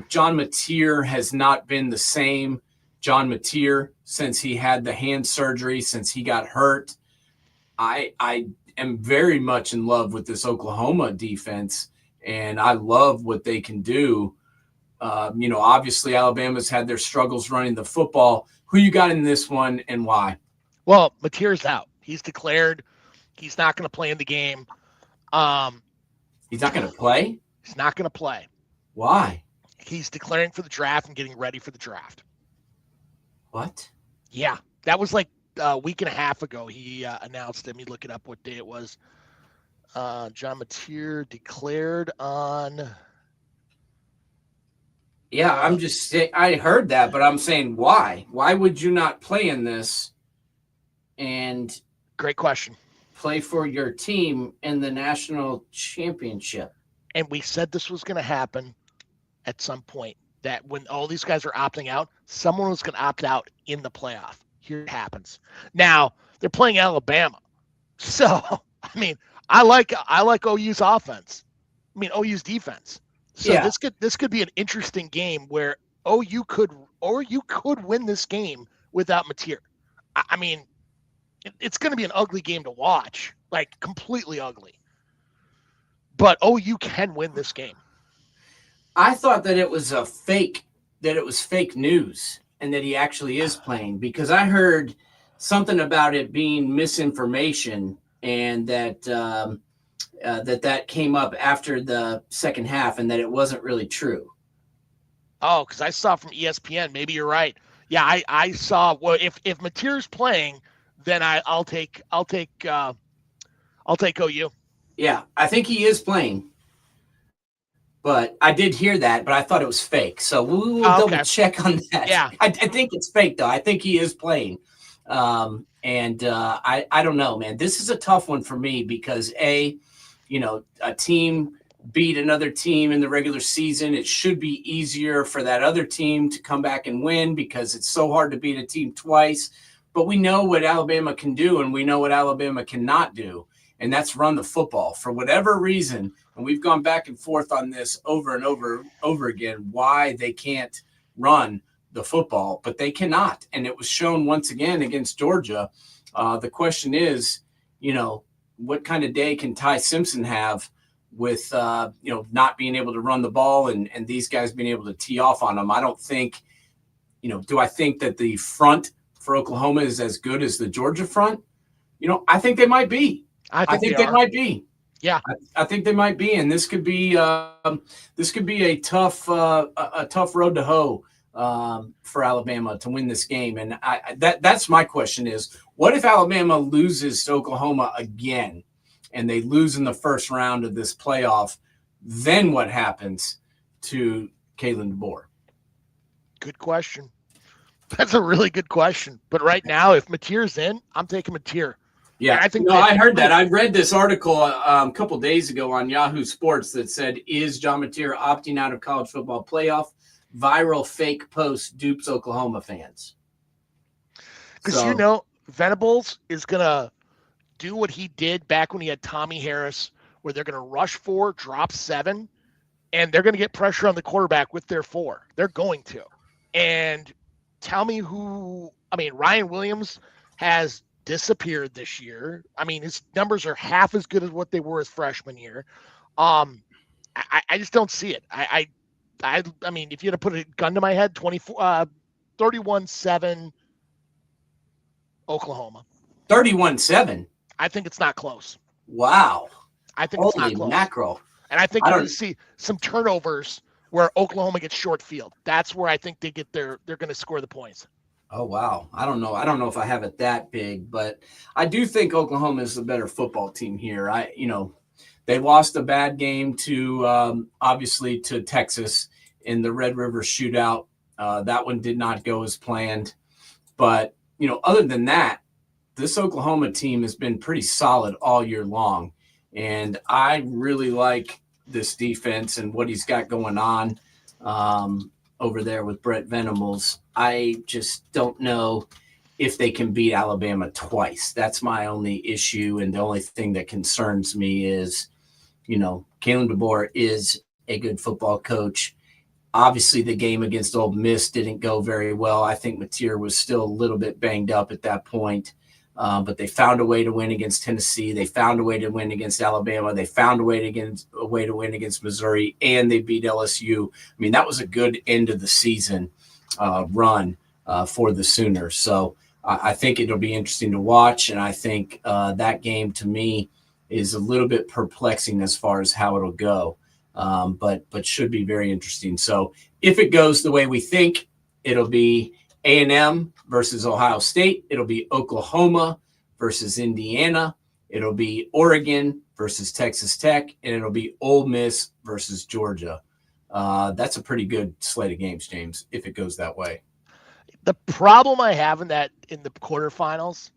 John Mateer has not been the same John Mateer since he had the hand surgery, since he got hurt. I am very much in love with this Oklahoma defense, and I love what they can do. Obviously Alabama's had their struggles running the football. Who you got in this one and why? Well, Mateer's out. He's declared he's not going to play in the game. He's not going to play? He's not going to play. Why? He's declaring for the draft and getting ready for the draft. What? Yeah, that was like a week and a half ago. He announced it. Let me look it up what day it was. John Mateer declared on. Yeah, I'm just saying, I heard that, but I'm saying why? Why would you not play in this and great question. Play for your team in the national championship? And we said this was going to happen at some point, that when all these guys are opting out, someone was going to opt out in the playoff. Here it happens. Now, they're playing Alabama. So, I like OU's offense. OU's defense. So yeah. This could be an interesting game where OU could win this game without Mateer. It's going to be an ugly game to watch, like completely ugly. But OU can win this game. I thought that it was fake news and that he actually is playing, because I heard something about it being misinformation, and that that came up after the second half and that it wasn't really true. Oh, because I saw from ESPN. Maybe you're right. Yeah, I saw. Well, if Mateer's playing, then I'll take OU. Yeah, I think he is playing. But I did hear that, but I thought it was fake. So we will double check on that. Yeah. I think it's fake, though. I think he is playing. I don't know, man. This is a tough one for me because, a team beat another team in the regular season. It should be easier for that other team to come back and win because it's so hard to beat a team twice. But we know what Alabama can do, and we know what Alabama cannot do, and that's run the football. For whatever reason, and we've gone back and forth on this over and over again, why they can't run the football, but they cannot. And it was shown once again against Georgia. The question is, what kind of day can Ty Simpson have with, not being able to run the ball and these guys being able to tee off on them? I don't think, do I think that the front for Oklahoma is as good as the Georgia front? I think they might be. I think they might be. Yeah, I think they might be, and this could be a tough road to hoe for Alabama to win this game. And that's my question is, what if Alabama loses to Oklahoma again, and they lose in the first round of this playoff? Then what happens to Kalen DeBoer? Good question. That's a really good question. But right now, if Mateer's in, I'm taking Mateer. Yeah, I heard that. I read this article a couple days ago on Yahoo Sports that said, is John Mateer opting out of college football playoff? Viral fake post dupes Oklahoma fans. Because, Venables is going to do what he did back when he had Tommy Harris, where they're going to rush 4, drop 7, and they're going to get pressure on the quarterback with their 4. They're going to. And tell me Ryan Williams has disappeared this year. I mean, his numbers are half as good as what they were his freshman year. I just don't see it. I mean, if you had to put a gun to my head, 31-7 Oklahoma. 31-7. I think it's not close. Wow. I think it's not Holy close. mackerel. And I think you're going to see some turnovers where Oklahoma gets short field. That's where I think they're going to score the points. Oh, wow. I don't know if I have it that big, but I do think Oklahoma is the better football team here. They lost a bad game to obviously to Texas in the Red River shootout. That one did not go as planned. But, other than that, this Oklahoma team has been pretty solid all year long. And I really like this defense and what he's got going on over there with Brett Venables. I just don't know if they can beat Alabama twice. That's my only issue. And the only thing that concerns me is, Kalen DeBoer is a good football coach. Obviously, the game against Ole Miss didn't go very well. I think Mateer was still a little bit banged up at that point. But they found a way to win against Tennessee. They found a way to win against Alabama. They found a way to win against Missouri, and they beat LSU. I mean, that was a good end of the season run for the Sooners. So I think it'll be interesting to watch, and I think that game to me is a little bit perplexing as far as how it'll go, but should be very interesting. So if it goes the way we think, it'll be A&M versus Ohio State. It'll be Oklahoma versus Indiana. It'll be Oregon versus Texas Tech, and it'll be Ole Miss versus Georgia. That's a pretty good slate of games, James, if it goes that way. The problem I have in the quarterfinals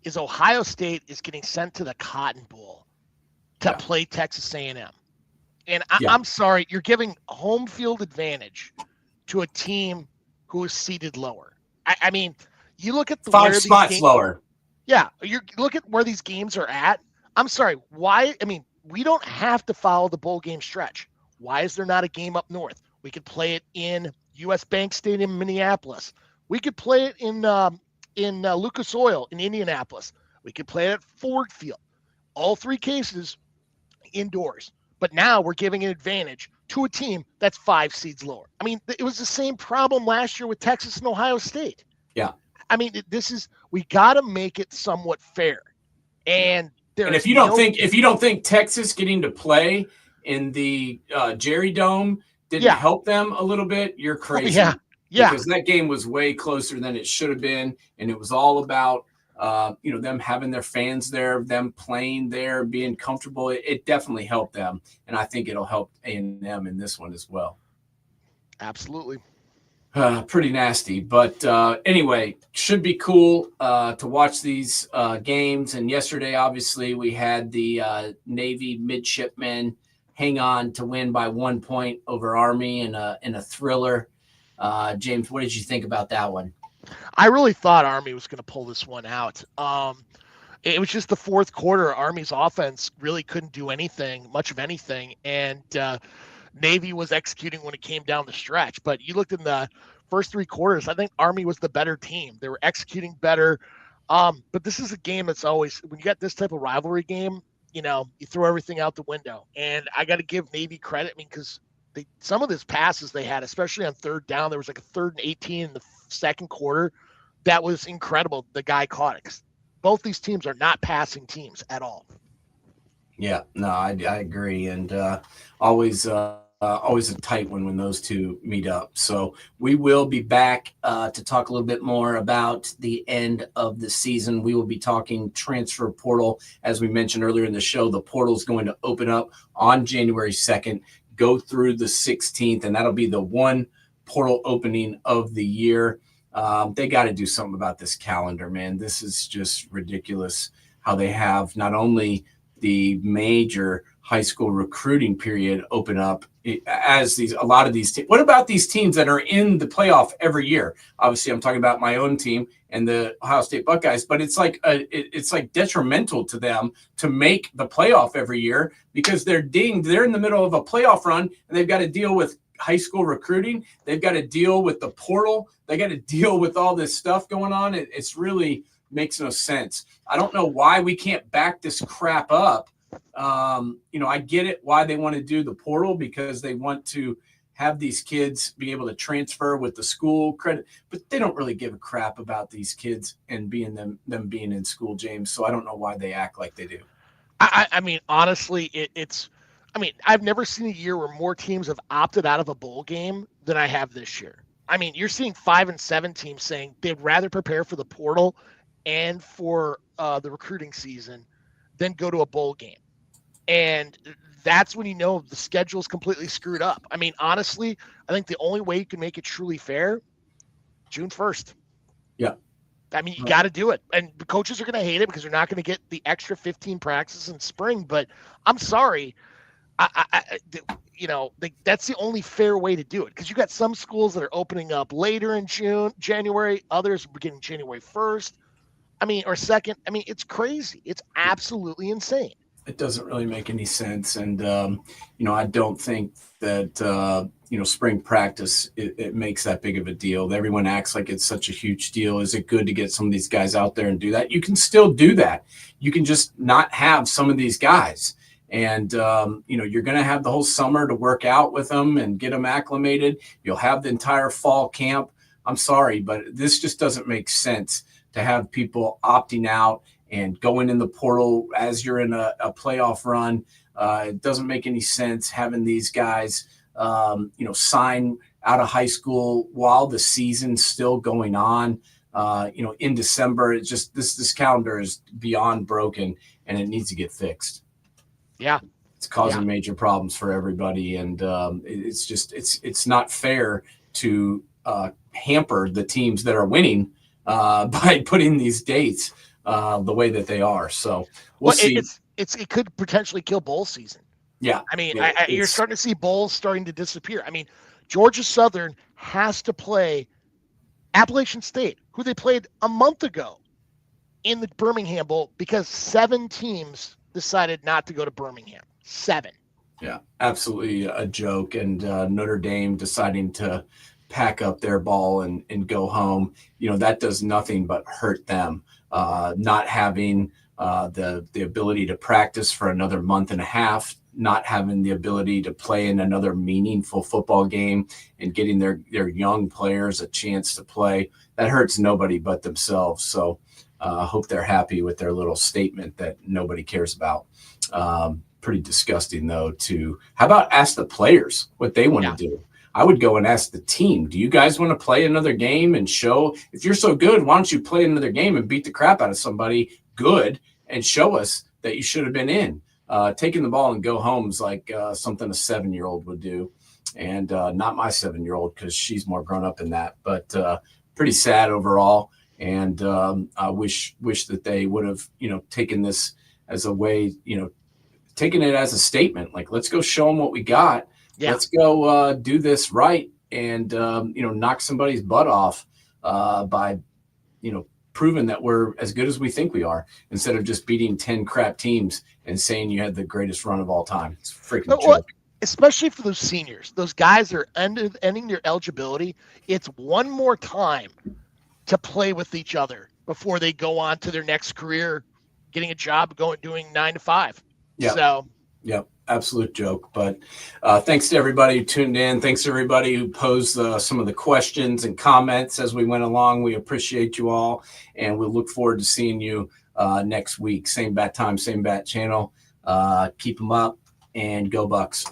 is Ohio State is getting sent to the Cotton Bowl to play Texas A&M. And I'm sorry, you're giving home field advantage to a team who is seated lower. I mean, you look at 5 spots lower. Yeah, you look at where these games are at. I'm sorry, why? I mean, we don't have to follow the bowl game stretch. Why is there not a game up north? We could play it in U.S. Bank Stadium in Minneapolis. We could play it in Lucas Oil in Indianapolis. We could play it at Ford Field. All 3 cases indoors. But now we're giving an advantage to a team that's 5 seeds lower. I mean, it was the same problem last year with Texas and Ohio State. Yeah. I mean, we got to make it somewhat fair. And if you don't think Texas getting to play in the Jerry Dome didn't help them a little bit, you're crazy. Yeah. Because that game was way closer than it should have been, and it was all about them having their fans there, them playing there, being comfortable. It definitely helped them, and I think it'll help A&M in this one as well. Absolutely. Pretty nasty, but anyway, should be cool to watch these games. And yesterday, obviously, we had the Navy midshipmen hang on to win by 1 point over Army in a thriller. James, what did you think about that one? I really thought Army was going to pull this one out. It was just the fourth quarter. Army's offense really couldn't do much of anything. And Navy was executing when it came down the stretch. But you looked in the first 3 quarters, I think Army was the better team. They were executing better. But this is a game that's always, when you got this type of rivalry game, you throw everything out the window. And I got to give Navy credit, because some of these passes they had, especially on third down, there was like a 3rd and 18 in the second quarter. That was incredible. The guy caught it. Both these teams are not passing teams at all. Yeah, no, I agree. And always a tight one when those two meet up. So we will be back to talk a little bit more about the end of the season. We will be talking transfer portal. As we mentioned earlier in the show, the portal is going to open up on January 2nd. Go through the 16th, and that'll be the one portal opening of the year. They got to do something about this calendar, man. This is just ridiculous how they have not only the major high school recruiting period open up as a lot of these teams. What about these teams that are in the playoff every year? Obviously, I'm talking about my own team and the Ohio State Buckeyes, but it's like detrimental to them to make the playoff every year, because they're in the middle of a playoff run and they've got to deal with high school recruiting. They've got to deal with the portal. They got to deal with all this stuff going on. It's really makes no sense. I don't know why we can't back this crap up. I get it why they want to do the portal, because they want to have these kids be able to transfer with the school credit, but they don't really give a crap about these kids and being them being in school, James. So I don't know why they act like they do. I mean, honestly, I've never seen a year where more teams have opted out of a bowl game than I have this year. I mean, you're seeing 5 and 7 teams saying they'd rather prepare for the portal and for the recruiting season than go to a bowl game. And that's when you know the schedule's completely screwed up. I mean, honestly, I think the only way you can make it truly fair, June 1st. Yeah. I mean, you got to do it. And the coaches are going to hate it because they're not going to get the extra 15 practices in spring. But I'm sorry. That's the only fair way to do it, because you got some schools that are opening up later in January, others beginning January 1st. Or 2nd. I mean, it's crazy. It's absolutely insane. It doesn't really make any sense. And, I don't think that, spring practice, it makes that big of a deal. Everyone acts like it's such a huge deal. Is it good to get some of these guys out there and do that? You can still do that. You can just not have some of these guys. And, you're going to have the whole summer to work out with them and get them acclimated. You'll have the entire fall camp. I'm sorry, but this just doesn't make sense to have people opting out and going in the portal as you're in a playoff run. It doesn't make any sense having these guys, sign out of high school while the season's still going on. In December, it's just this calendar is beyond broken, and it needs to get fixed. Yeah, it's causing major problems for everybody, and it's not fair to hamper the teams that are winning by putting these dates the way that they are. So we'll see. It could potentially kill bowl season. Yeah. I mean, you're starting to see bowls starting to disappear. I mean, Georgia Southern has to play Appalachian State, who they played a month ago in the Birmingham Bowl, because 7 teams decided not to go to Birmingham. 7. Yeah, absolutely a joke. And Notre Dame deciding to pack up their ball and go home, that does nothing but hurt them. Not having the ability to practice for another month and a half, not having the ability to play in another meaningful football game and getting their young players a chance to play, that hurts nobody but themselves. So I hope they're happy with their little statement that nobody cares about. Pretty disgusting, though, how about ask the players what they want to do? I would go and ask the team, do you guys want to play another game and show, if you're so good, why don't you play another game and beat the crap out of somebody good and show us that you should have been in? Taking the ball and go home is like something a 7-year-old would do. And not my 7-year-old, because she's more grown up than that, but pretty sad overall. And I wish that they would have, taken this as a way, taking it as a statement, like, let's go show them what we got. Yeah. Let's go do this right and, knock somebody's butt off by, proving that we're as good as we think we are, instead of just beating 10 crap teams and saying you had the greatest run of all time. It's freaking joke. Especially for those seniors, those guys that are ending their eligibility. It's one more time to play with each other before they go on to their next career, getting a job, doing 9 to 5. Yeah. So. Yep. Absolute joke. But thanks to everybody who tuned in. Thanks to everybody who posed some of the questions and comments as we went along. We appreciate you all, and we look forward to seeing you next week. Same bat time, same bat channel. Keep them up, and go Bucks.